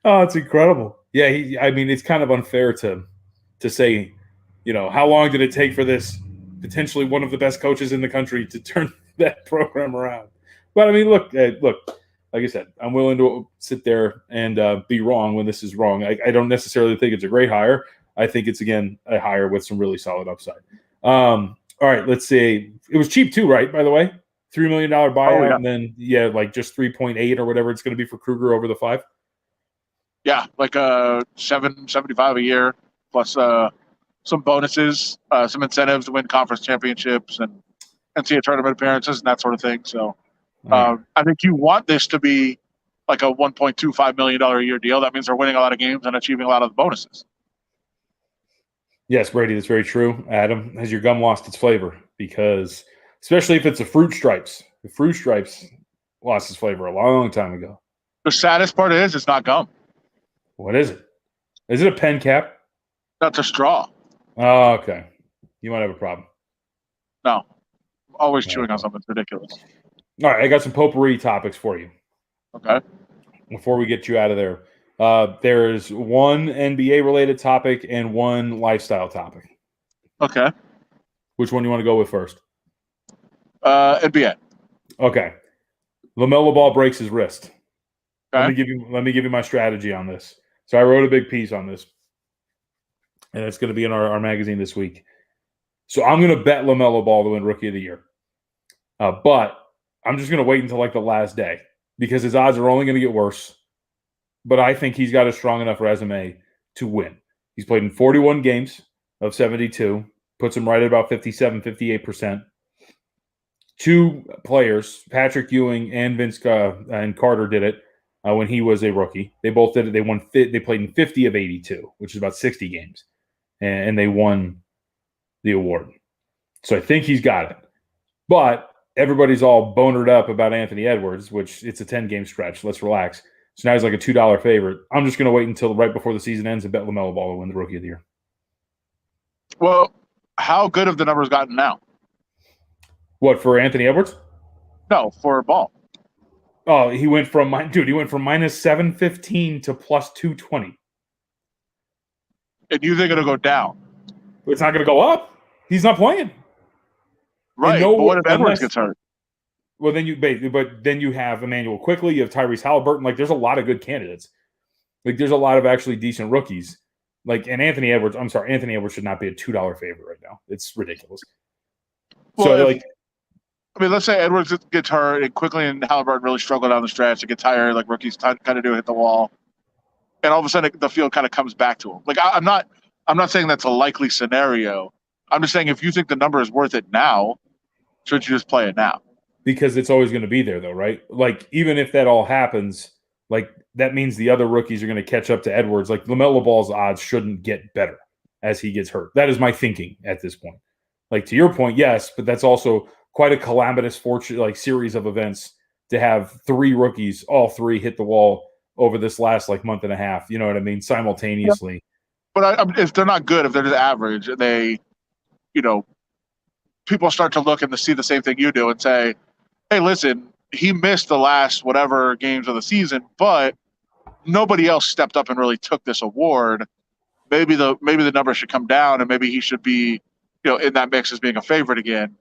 Oh, it's incredible. Yeah, it's kind of unfair to say, how long did it take for this potentially one of the best coaches in the country to turn that program around? But look, like I said, I'm willing to sit there and be wrong when this is wrong. I don't necessarily think it's a great hire. I think it's, again, a hire with some really solid upside. All right, let's see. It was cheap too, right, by the way? $3 million buyout, Oh, yeah. and then like just 3.8 or whatever it's going to be for Kruger over the 5. Yeah, like $775 a year plus some bonuses, some incentives to win conference championships and NCAA tournament appearances and that sort of thing. So Right. I think you want this to be like a $1.25 million a year deal. That means they're winning a lot of games and achieving a lot of the bonuses. Yes, Brady, that's very true. Adam, has your gum lost its flavor? Because especially if it's a Fruit Stripes. The Fruit Stripes lost its flavor a long time ago. The saddest part is it's not gum. What is it? Is it a pen cap? That's a straw. Oh, okay. You might have a problem. No. I'm always chewing Okay. on something. It's ridiculous. All right, I got some potpourri topics for you. Okay. Before we get you out of there. There's one NBA-related topic and one lifestyle topic. Okay. Which one do you want to go with first? NBA. Okay. LaMelo Ball breaks his wrist. Okay. Let me give you my strategy on this. So I wrote a big piece on this, and it's going to be in our magazine this week. So I'm going to bet LaMelo Ball to win Rookie of the Year, but I'm just going to wait until like the last day because his odds are only going to get worse. But I think he's got a strong enough resume to win. He's played in 41 games of 72, puts him right at about 57, 58%. Two players, Patrick Ewing and Vince and Carter, did it when he was a rookie. They both did it. They played in 50 of 82, which is about 60 games, and they won the award. So I think he's got it. But everybody's all bonered up about Anthony Edwards, which it's a 10-game stretch. Let's relax. So now he's like a $2 favorite. I'm just going to wait until right before the season ends and bet LaMelo Ball to win the Rookie of the Year. Well, how good have the numbers gotten now? What, for Anthony Edwards? No, for Ball. Oh, he went from minus 715 to plus 220. And you think it'll go down? It's not going to go up. He's not playing. Right. But what if Edwards gets hurt? Well, then you have Emmanuel Quickly, you have Tyrese Halliburton. Like, there's a lot of good candidates. Like, there's a lot of actually decent rookies. Like, and Anthony Edwards should not be a $2 favorite right now. It's ridiculous. Well, let's say Edwards gets hurt and Quickly and Halliburton really struggle down the stretch. It gets tired, like rookies kind of do, hit the wall, and all of a sudden the field kind of comes back to him. Like, I'm not saying that's a likely scenario. I'm just saying if you think the number is worth it now, shouldn't you just play it now? Because it's always going to be there, though, right? Like, even if that all happens, like, that means the other rookies are going to catch up to Edwards. Like, LaMelo Ball's odds shouldn't get better as he gets hurt. That is my thinking at this point. Like, to your point, yes, but that's also quite a calamitous series of events to have three rookies, all three hit the wall over this last month and a half. You know what I mean? Simultaneously. Yeah. But if they're not good, if they're just average, they, people start to look and to see the same thing you do and say, hey, listen, he missed the last whatever games of the season, but nobody else stepped up and really took this award. Maybe the number should come down, and maybe he should be, in that mix as being a favorite again,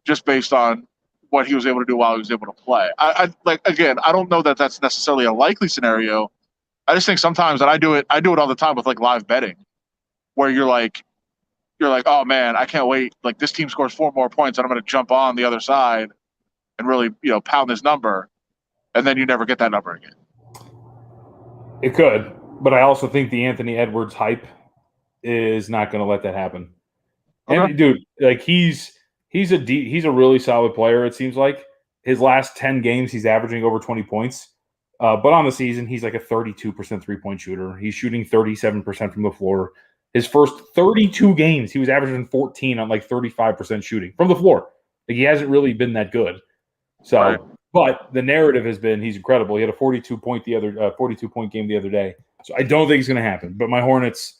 just based on what he was able to do while he was able to play. I don't know that that's necessarily a likely scenario. I just think sometimes, and I do it all the time with live betting, where you're like, oh man, I can't wait. Like, this team scores 4 more points, and I'm going to jump on the other side and really, pound this number, and then you never get that number again. It could, but I also think the Anthony Edwards hype is not going to let that happen. Okay. And dude, like, he's a really solid player. It seems like his last 10 games, he's averaging over 20 points. But on the season, he's like a 32% 3-point shooter. He's shooting 37% from the floor. His first 32 games, he was averaging 14 on 35% shooting from the floor. Like, he hasn't really been that good. So, right. But the narrative has been he's incredible. He had a 42-point game the other day. So I don't think it's going to happen. But my Hornets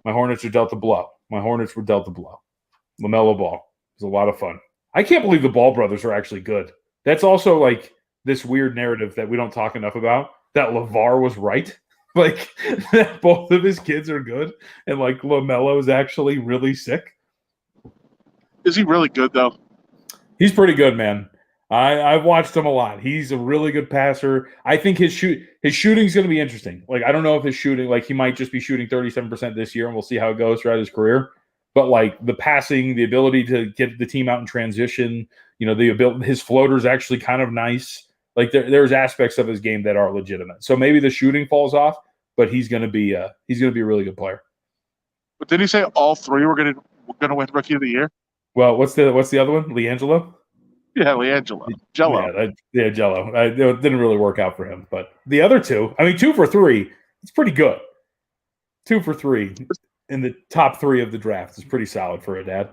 are dealt the blow. My Hornets were dealt the blow. LaMelo Ball. It was a lot of fun. I can't believe the Ball brothers are actually good. That's also this weird narrative that we don't talk enough about, that LeVar was right. That both of his kids are good, and LaMelo is actually really sick. Is he really good, though? He's pretty good, man. I've watched him a lot. He's a really good passer. I think his shooting's going to be interesting. I don't know if his shooting, he might just be shooting 37% this year, and we'll see how it goes throughout his career. but like the passing, the ability to get the team out in transition, his floater's actually kind of nice. Like there's aspects of his game that are legitimate. So maybe the shooting falls off, but he's going to be a really good player. But did he say all three were going to win Rookie of the Year? Well, what's the other one? LiAngelo? Yeah, LiAngelo. Jello. Yeah, Jello. It didn't really work out for him, but the other two, 2 for 3, it's pretty good. 2 for 3 in the top 3 of the draft is pretty solid for a dad.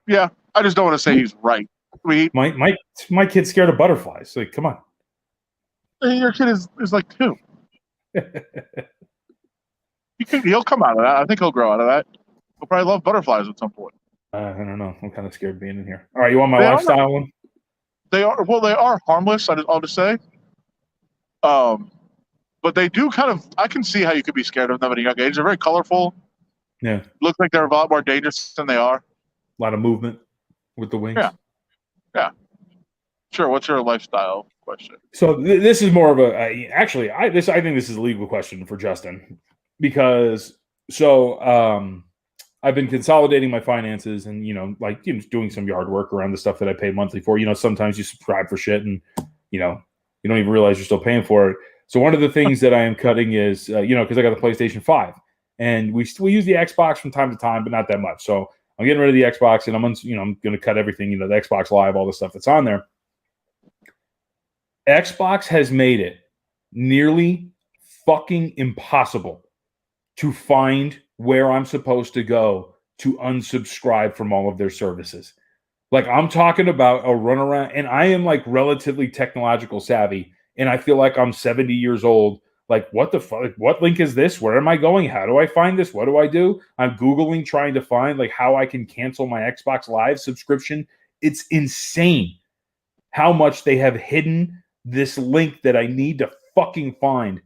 Yeah, I just don't want to say he's right. My kid's scared of butterflies. Like, come on. Your kid is like 2. He'll come out of that. I think he'll grow out of that. He'll probably love butterflies at some point. I don't know. I'm kind of scared being in here. All right, you want my lifestyle one? They are harmless. I'll just say. But they do kind of. I can see how you could be scared of them at a young age. They're very colorful. Yeah. Look like they're a lot more dangerous than they are. A lot of movement with the wings. Yeah. Sure. What's your lifestyle question? So this is more of I think this is a legal question for Justin, because I've been consolidating my finances and doing some yard work around the stuff that I pay monthly for. Sometimes you subscribe for shit and you don't even realize you're still paying for it. So one of the things that I am cutting is because I got the PlayStation 5 and we use the Xbox from time to time, but not that much. So I'm getting rid of the Xbox and I'm going to cut everything, the Xbox Live, all the stuff that's on there. Xbox has made it nearly fucking impossible to find where I'm supposed to go to unsubscribe from all of their services. Like, I'm talking about a runaround, and I am like relatively technological savvy, and I feel like I'm 70 years old. Like, what the fuck? What link is this? Where am I going? How do I find this? What do I do? I'm Googling, trying to find like how I can cancel my Xbox Live subscription. It's insane how much they have hidden this link that I need to fucking find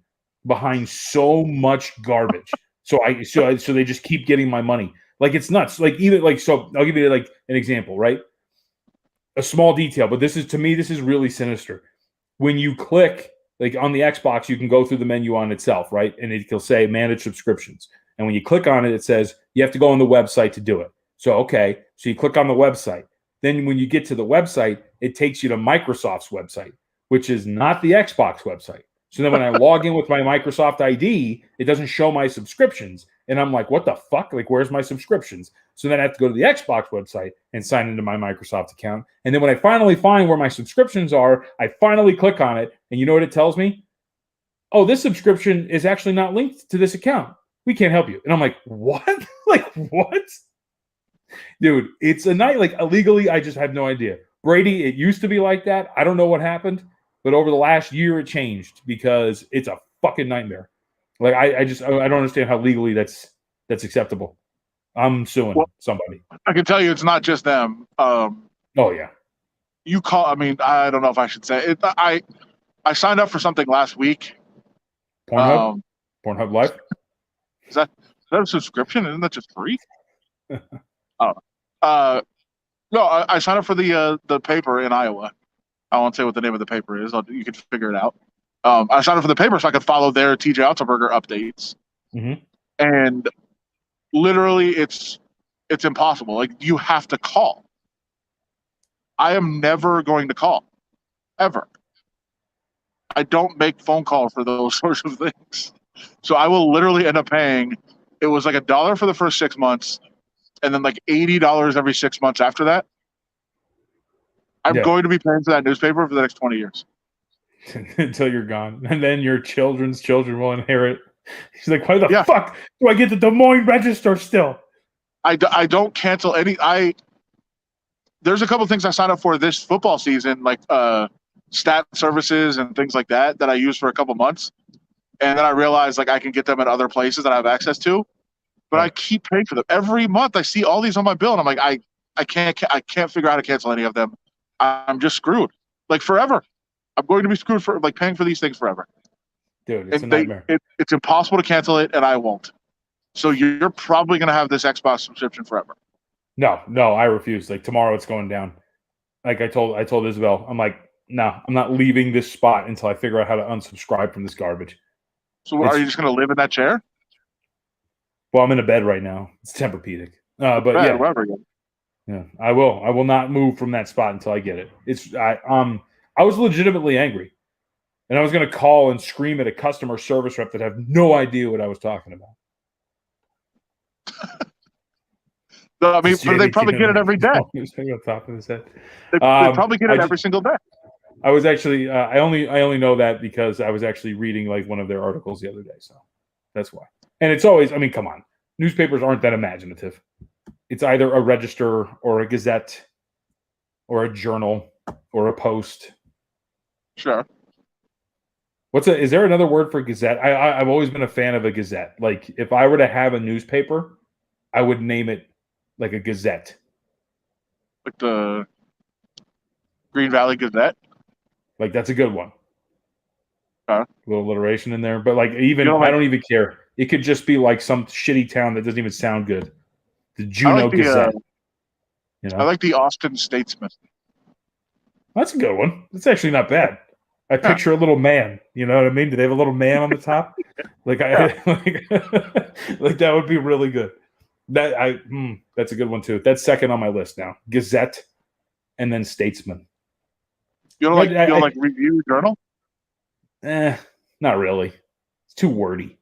behind so much garbage. So they just keep getting my money. Like, it's nuts. Like, so I'll give you like an example, right? A small detail, but this is really sinister. When you click like on the Xbox, you can go through the menu on itself, right? And it'll say manage subscriptions. And when you click on it, it says you have to go on the website to do it. So you click on the website. Then when you get to the website, it takes you to Microsoft's website, which is not the Xbox website. So then when I log in with my Microsoft ID, it doesn't show my subscriptions. And I'm like, what the fuck? Like, where's my subscriptions? So then I have to go to the Xbox website and sign into my Microsoft account. And then when I finally find where my subscriptions are, I finally click on it. And you know what it tells me? Oh, this subscription is actually not linked to this account. We can't help you. And I'm like, what? Like, what? Dude, it's a night. Like, illegally, I just have no idea. Brady, it used to be like that. I don't know what happened. But over the last year, it changed because it's a fucking nightmare. Like, I don't understand how legally that's acceptable. I'm suing somebody. I can tell you it's not just them. Oh, yeah. I don't know if I should say it. I signed up for something last week. Pornhub? Pornhub Live? Is that a subscription? Isn't that just free? No, I signed up for the paper in Iowa. I won't say what the name of the paper is. You can figure it out. I signed up for the paper so I could follow their TJ Otterberger updates. Mm-hmm. And literally, it's impossible. Like, you have to call. I am never going to call, ever. I don't make phone calls for those sorts of things. So I will literally end up paying. It was like $1 for the first 6 months, and then like $80 every 6 months after that. I'm going to be paying for that newspaper for the next 20 years. Until you're gone. And then your children's children will inherit. He's like, why the fuck do I get the Des Moines Register still? I don't cancel any. There's a couple of things I signed up for this football season, like stat services and things like that I use for a couple months. And then I realized like I can get them at other places that I have access to. But I keep paying for them. Every month I see all these on my bill, and I'm like, I can't figure out how to cancel any of them. I'm just screwed. Like, forever. I'm going to be screwed for like paying for these things forever. Dude, it's a nightmare. It's impossible to cancel it, and I won't. So you're probably going to have this Xbox subscription forever. No, I refuse. Like, tomorrow it's going down. Like I told Isabel, I'm like, no, I'm not leaving this spot until I figure out how to unsubscribe from this garbage. So are you just going to live in that chair? Well, I'm in a bed right now. It's Tempur-Pedic. But Bad, yeah, wherever you yeah, I will. I will not move from that spot until I get it. I was legitimately angry, and I was going to call and scream at a customer service rep that have no idea what I was talking about. go. I mean, Just but they Jamie probably get it every day. on top of his head. They probably get it every single day. I was actually I only know that because I was actually reading like one of their articles the other day, so that's why. And it's always, I mean, come on, newspapers aren't that imaginative. It's either a register or a gazette or a journal or a post. Sure. Is there another word for gazette? I've always been a fan of a gazette. Like if I were to have a newspaper, I would name it like a gazette. Like the Green Valley Gazette. Like that's a good one. Huh? A little alliteration in there, but like even You know, I don't even care. It could just be like some shitty town that doesn't even sound good. The Juneau Gazette. I like the Austin Statesman. That's a good one. That's actually not bad. I picture a little man. You know what I mean? Do they have a little man on the top? like that would be really good. That's a good one too. That's second on my list now. Gazette, and then Statesman. You don't like Review Journal? Not really. It's too wordy.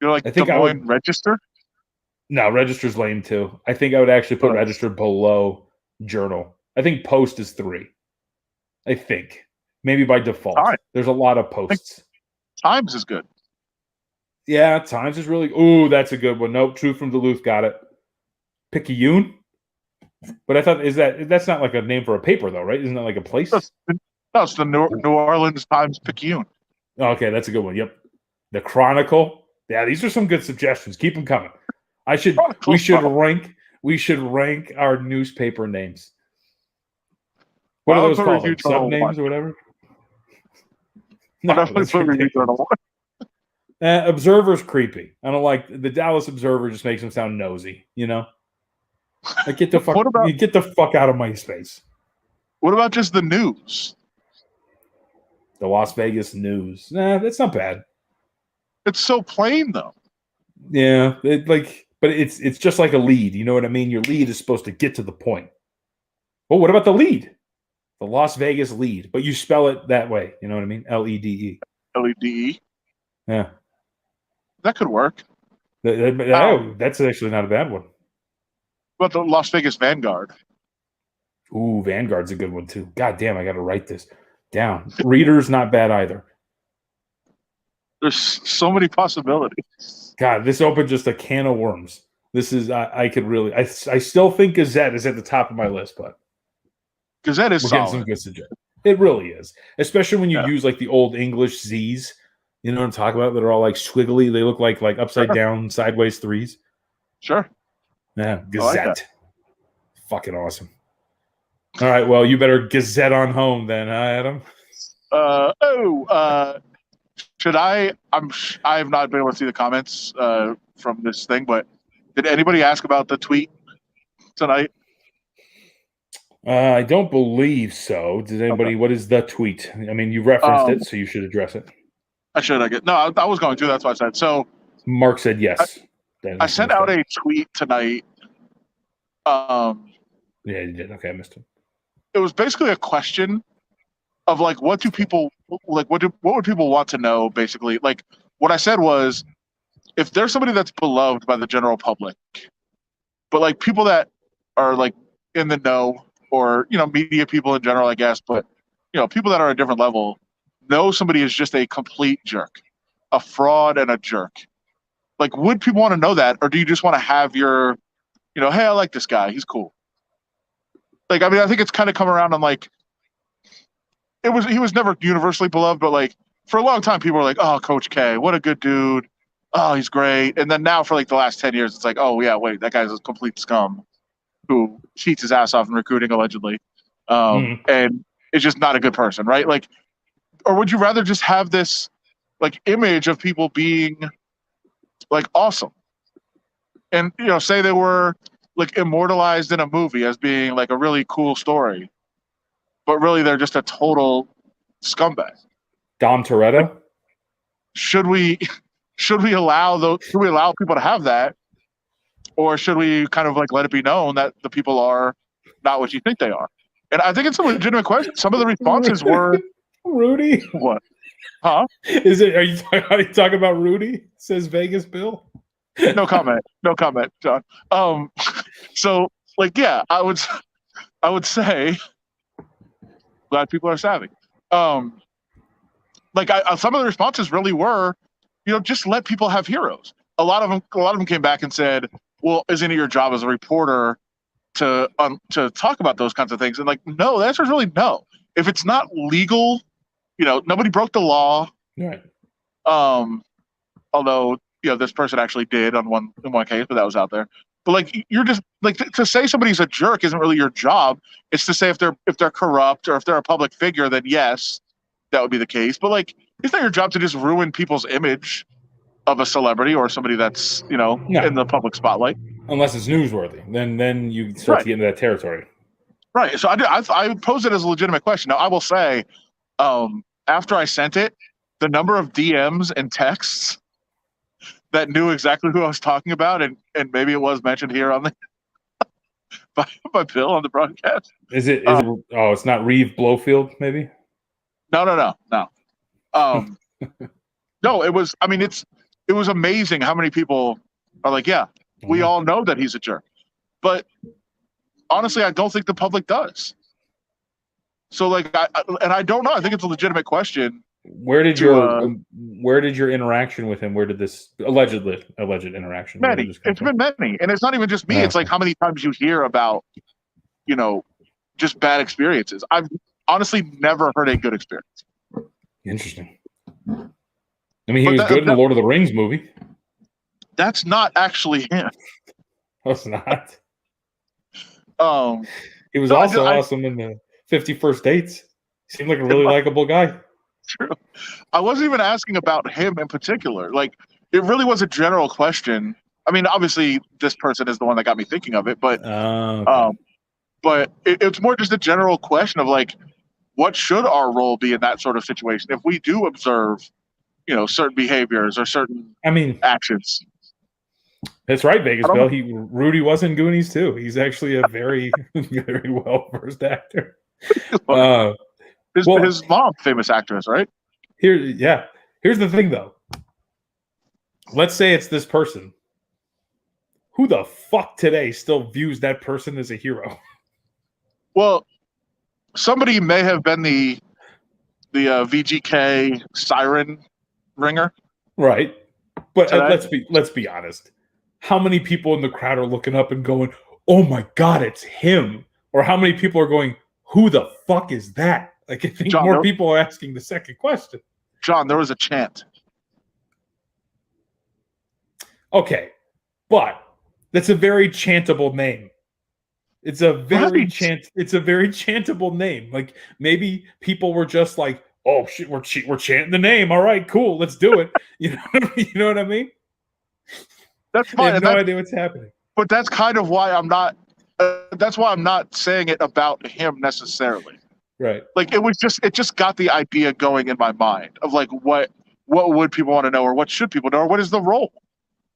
You don't like Des Moines Register? No, Register's lame too. I think I would actually put Register below Journal. I think Post is 3. I think. Maybe by default. There's a lot of posts. Times is good. Yeah, Times is really... Ooh, that's a good one. Nope, Truth from Duluth, got it. Picayune? But I thought, that's not like a name for a paper though, right? Isn't that like a place? No, it's the New Orleans Times Picayune. Okay, that's a good one. Yep. The Chronicle. Yeah, these are some good suggestions. Keep them coming. We should rank our newspaper names. What are those called? Like sub names or whatever? No, Observer's creepy. I don't like the Dallas Observer. Just makes him sound nosy. You know, like get the fuck out of my space. What about just the news? The Las Vegas News. Nah, that's not bad. It's so plain though. Yeah, but it's just like a lead. You know what I mean? Your lead is supposed to get to the point. Well, what about the lead? The Las Vegas Lead, but you spell it that way. You know what I mean? Lede. Lede. Yeah, that could work. That's actually not a bad one. What about the Las Vegas Vanguard? Ooh, Vanguard's a good one too. God damn, I got to write this down. Reader's not bad either. There's so many possibilities. God, this opened just a can of worms. This is I could really. I still think Gazette is at the top of my list, but Gazette is solid. Some good suggestions. It really is, especially when you use like the old English Z's. You know what I'm talking about? That are all like squiggly. They look like upside down, sideways 3s. Sure. Yeah, Gazette. Like fucking awesome. All right, well, you better Gazette on home then, huh, Adam? Should I? I have not been able to see the comments from this thing, but did anybody ask about the tweet tonight? I don't believe so. Did anybody? Okay. What is the tweet? I mean, you referenced it, so you should address it. I should. I was going to. That's why I said so. Mark said yes. I sent out a tweet tonight. Yeah, you did. Okay, I missed it. It was basically a question of like, what do people like? What would people want to know? Basically, like what I said was, if there's somebody that's beloved by the general public, but like people that are like in the know, or media people in general, I guess, but people that are at a different level know somebody is just a complete jerk, a fraud and a jerk. Like, would people want to know that, or do you just want to have your, hey, I like this guy, he's cool. Like, I mean, I think it's kind of come around on like, he was never universally beloved, but like for a long time, people were like, oh, Coach K, what a good dude. Oh, he's great. And then now for like the last 10 years, it's like, oh yeah, wait, that guy's a complete scum who cheats his ass off in recruiting allegedly. And is just not a good person, right? Like, or would you rather just have this like image of people being like awesome? And, say they were like immortalized in a movie as being like a really cool story, but really they're just a total scumbag. Dom Toretto? Should we should we allow people to have that, or should we kind of like let it be known that the people are not what you think they are? And I think it's a legitimate question. Some of the responses were, Rudy. "What? Huh? Is it? Are you talking about Rudy? Says Vegas Bill. No comment. No comment, John." So like, yeah, I would say glad people are savvy. Like some of the responses really were, just let people have heroes. A lot of them came back and said, "Well, isn't it your job as a reporter to talk about those kinds of things?" And like, no, the answer is really no. If it's not legal, nobody broke the law. Right. Although this person actually did in one case, but that was out there. But like, you're just like, to say somebody's a jerk isn't really your job. It's to say if they're corrupt or if they're a public figure, then yes, that would be the case. But like, it's not your job to just ruin people's image of a celebrity or somebody that's in the public spotlight. Unless it's newsworthy, then you start to get into that territory. Right. So I posed it as a legitimate question. Now I will say, after I sent it, the number of DMs and texts that knew exactly who I was talking about, and maybe it was mentioned here on the by Bill on the broadcast. Is it? It's not Reeve Blowfield, maybe? No. No, it was. I mean, it was amazing how many people are like, yeah, we all know that he's a jerk, but honestly, I don't think the public does. So like, I don't know. I think it's a legitimate question. Where did your interaction with him? Where did this alleged interaction? Many. It's been many, and it's not even just me. It's like how many times you hear about, just bad experiences. I've honestly never heard a good experience. Interesting. I mean, he was good in the Lord of the Rings movie. That's not actually him. Oh, it's not. He was awesome in the 50 First Dates. He seemed like a really likable guy. True. I wasn't even asking about him in particular. Like, it really was a general question. I mean, obviously, this person is the one that got me thinking of it, but okay. But it's more just a general question of like, what should our role be in that sort of situation if we do observe, certain behaviors or certain actions. That's right, Vegas Bill. Rudy was in Goonies too. He's actually a very, very well-versed actor. His mom, famous actress, right? Here's the thing, though. Let's say it's this person. Who the fuck today still views that person as a hero? Well, somebody may have been the VGK siren ringer, right? But let's be honest. How many people in the crowd are looking up and going, "Oh my God, it's him"? Or how many people are going, "Who the fuck is that?" Like, I think more people are asking the second question. John, there was a chant. Okay, but that's a very chantable name. It's a very chantable name. Like, maybe people were just like, "Oh shit, we're chanting the name. All right, cool, let's do it." You know what I mean? That's fine. I have no idea what's happening. But that's kind of why I'm not. That's why I'm not saying it about him necessarily. Right. Like, it just got the idea going in my mind of like, what would people want to know, or what should people know, or what is the role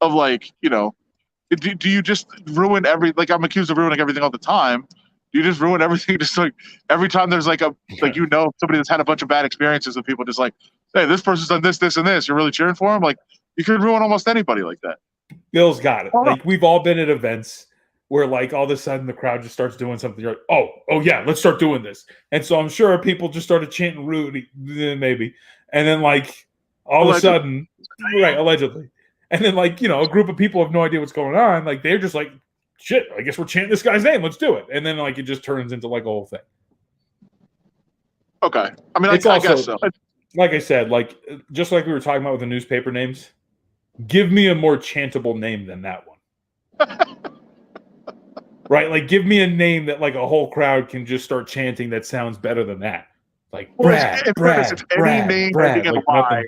of, like, do you just ruin like, I'm accused of ruining everything all the time. Do you just ruin everything? Just like every time there's like somebody that's had a bunch of bad experiences with people, just like, hey, this person's done this, and this. You're really cheering for him? Like, you could ruin almost anybody like that. Bill's got it. Like, we've all been at events where, like, all of a sudden the crowd just starts doing something. You're like, oh yeah, let's start doing this. And so I'm sure people just started chanting Rudy, maybe. And then, like, all of a sudden, right, allegedly. And then, like, a group of people have no idea what's going on. Like, they're just like, shit, I guess we're chanting this guy's name. Let's do it. And then, like, it just turns into, like, a whole thing. Okay. I mean, I guess so. Like I said, like, just like we were talking about with the newspaper names, give me a more chantable name than that one. Right? Like, give me a name that, like, a whole crowd can just start chanting that sounds better than that. Like, Brad, any name ending in Y.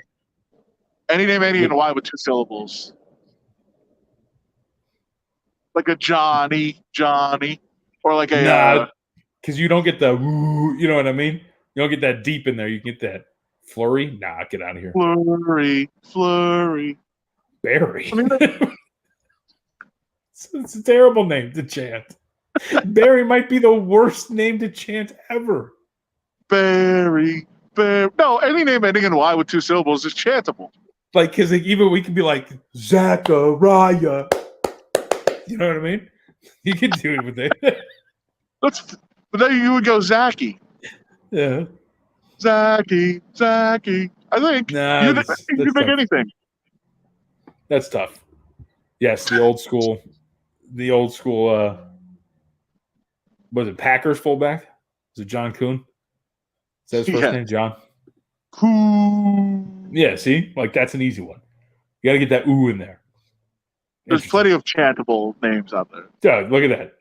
Any name ending in Y with 2 syllables. Like a Johnny, or like a... because you don't get the, you know what I mean? You don't get that deep in there. You get that flurry. Nah, get out of here. Flurry. Barry. I mean, It's a terrible name to chant. Barry might be the worst name to chant ever. Barry. No, any name ending in Y with 2 syllables is chantable. Like, because even we could be like, Zachariah. You know what I mean? You can do it with it. But then you would go Zachy. Yeah. Zachy. I think Nah, you that's can pick tough. anything. That's tough. Yes, the old school. Was it Packers fullback? Was it John Kuhn? Is that his first name? John? Cool. Yeah, see? Like, that's an easy one. You got to get that ooh in there. There's plenty of chantable names out there. Dude, look at that.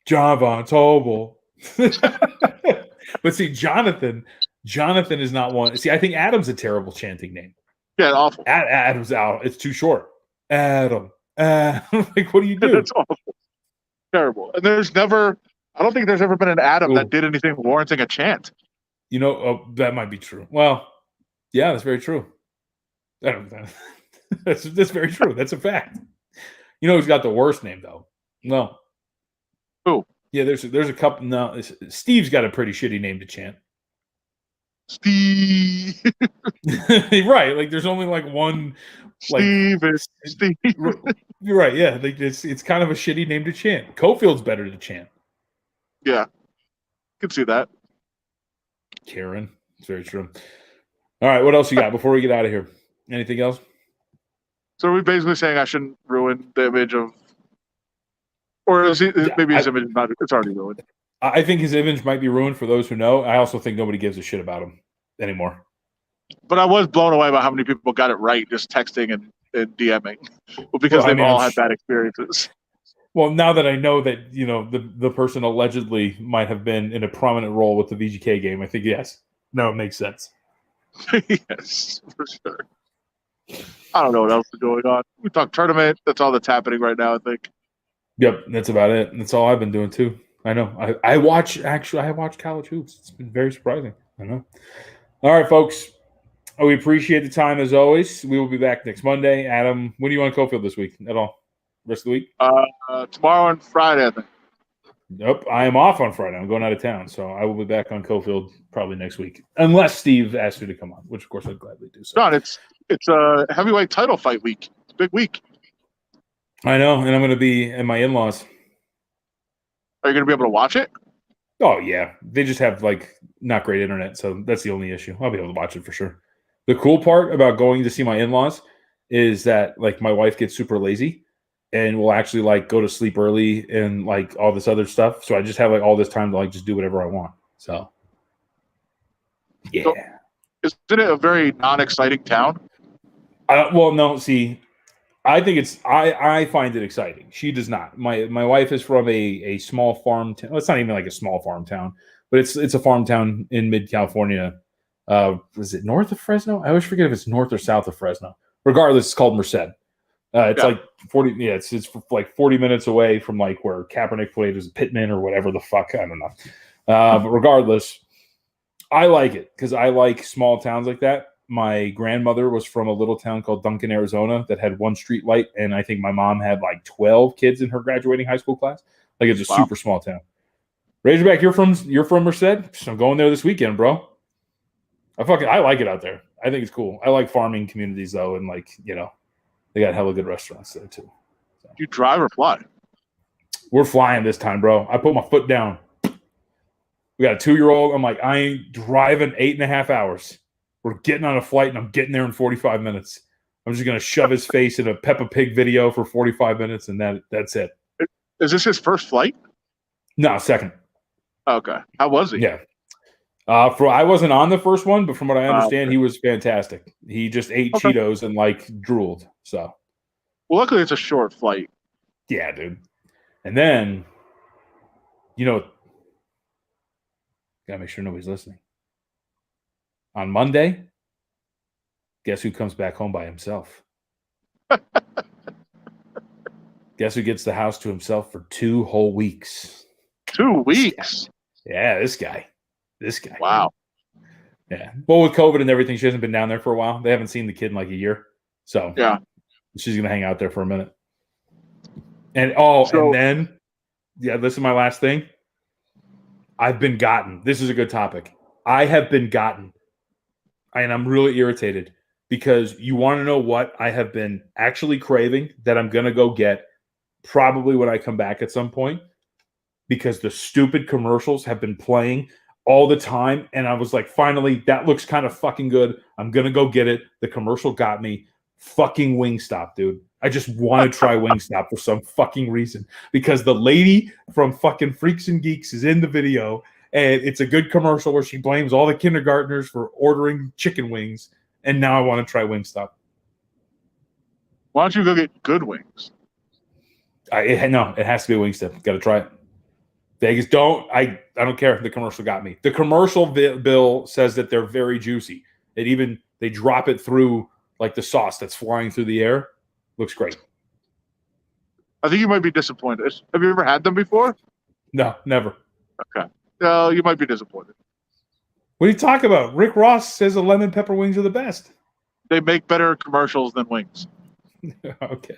John Von Tobel. But see, Jonathan is not one. See, I think Adam's a terrible chanting name. Yeah, awful. Adam's out. It's too short. Adam. Like, what do you do? That's awful. Terrible. And I don't think there's ever been an Adam that did anything warranting a chant. You know, that might be true. Well, yeah, that's very true. That's very true. That's a fact. You know who's got the worst name, though? No. Who? Yeah, there's a couple. No, Steve's got a pretty shitty name to chant. Steve. Right. Like, there's only like one. Steve is Steve. You're right. Yeah. Like, it's kind of a shitty name to chant. Cofield's better to chant. Yeah. Could see that. Karen. It's very true. All right. What else you got before we get out of here? Anything else? So are we basically saying I shouldn't ruin the image of, or is he, maybe his image is not, it's already ruined. I think his image might be ruined for those who know. I also think nobody gives a shit about him anymore. But I was blown away by how many people got it right just texting and DMing. Well, because they've all had bad experiences. Well, now that I know that, you know, the person allegedly might have been in a prominent role with the VGK game, I think, yes. No, it makes sense. Yes, for sure. I don't know what else is going on. We talk tournament. That's all that's happening right now, I think. Yep, that's about it. That's all I've been doing, too. I know. I watch college hoops. It's been very surprising. I know. All right, folks. We appreciate the time as always. We will be back next Monday. Adam, when do you want Cofield this week at all? Rest of the week? Tomorrow and Friday, I think. Nope. I am off on Friday. I'm going out of town, so I will be back on Cofield probably next week. Unless Steve asks me to come on, which of course I'd gladly do so. John, it's a heavyweight title fight week. It's a big week. I know, and I'm going to be at my in-laws. Are you going to be able to watch it? Oh, yeah. They just have, like, not great internet, so that's the only issue. I'll be able to watch it for sure. The cool part about going to see my in-laws is that, like, my wife gets super lazy and will actually, like, go to sleep early and, like, all this other stuff. So I just have, like, all this time to, like, just do whatever I want. So, yeah. So, isn't it a very non-exciting town? Well, no, see, I think I find it exciting. She does not. My wife is from a small farm town. Well, it's not even like a small farm town, but it's a farm town in mid-California. Is it north of Fresno? I always forget if it's north or south of Fresno. Regardless, it's called Merced. It's like 40. Yeah, it's like 40 minutes away from like where Kaepernick played as a Pittman or whatever the fuck. I don't know. But regardless, I like it because I like small towns like that. My grandmother was from a little town called Duncan, Arizona that had one street light, and I think my mom had like 12 kids in her graduating high school class. Like it's a super small town. Razorback, you're from Merced? So I'm going there this weekend, bro. I like it out there. I think it's cool. I like farming communities though, and like, you know, they got hella good restaurants there too. So. You drive or fly? We're flying this time, bro. I put my foot down. We got a 2-year-old. I'm like, I ain't driving 8.5 hours. We're getting on a flight, and I'm getting there in 45 minutes. I'm just going to shove his face in a Peppa Pig video for 45 minutes, and that's it. Is this his first flight? No, second. Okay. How was he? Yeah. I wasn't on the first one, but from what I understand, he was fantastic. He just ate Cheetos and, like, drooled. So. Well, luckily it's a short flight. Yeah, dude. And then, you know, got to make sure nobody's listening. On Monday, guess who comes back home by himself? Guess who gets the house to himself for 2 whole weeks? 2 weeks? Yeah, this guy. Wow. Yeah. Well, with COVID and everything, she hasn't been down there for a while. They haven't seen the kid in like a year. So yeah, She's gonna hang out there for a minute. And then this is my last thing. I've been gotten. This is a good topic. I have been gotten, and I'm really irritated because you want to know what I have been actually craving that I'm gonna go get probably when I come back at some point, because the stupid commercials have been playing all the time. And I was like, finally, that looks kind of fucking good. I'm going to go get it. The commercial got me. Fucking Wingstop, dude. I just want to try Wingstop for some fucking reason, because the lady from fucking Freaks and Geeks is in the video, and it's a good commercial where she blames all the kindergartners for ordering chicken wings. And now I want to try Wingstop. Why don't you go get good wings? No, it has to be a Wingstop. Got to try it. Vegas, I don't care. The commercial got me. The commercial bill says that they're very juicy. They drop it through like the sauce that's flying through the air. Looks great. I think you might be disappointed. Have you ever had them before? No, never. Okay. No, you might be disappointed. What are you talking about? Rick Ross says the lemon pepper wings are the best. They make better commercials than wings. Okay.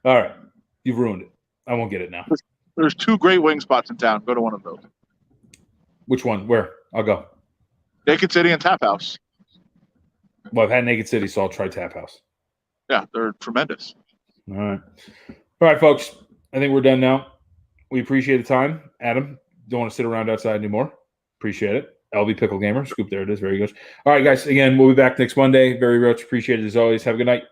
All right. You've ruined it. I won't get it now. There's 2 great wing spots in town. Go to one of those. Which one? Where? I'll go. Naked City and Tap House. Well, I've had Naked City, so I'll try Tap House. Yeah, they're tremendous. All right, folks. I think we're done now. We appreciate the time. Adam, don't want to sit around outside anymore. Appreciate it. LB Pickle Gamer. Scoop, there it is. Very good. All right, guys. Again, we'll be back next Monday. Very much appreciated as always. Have a good night.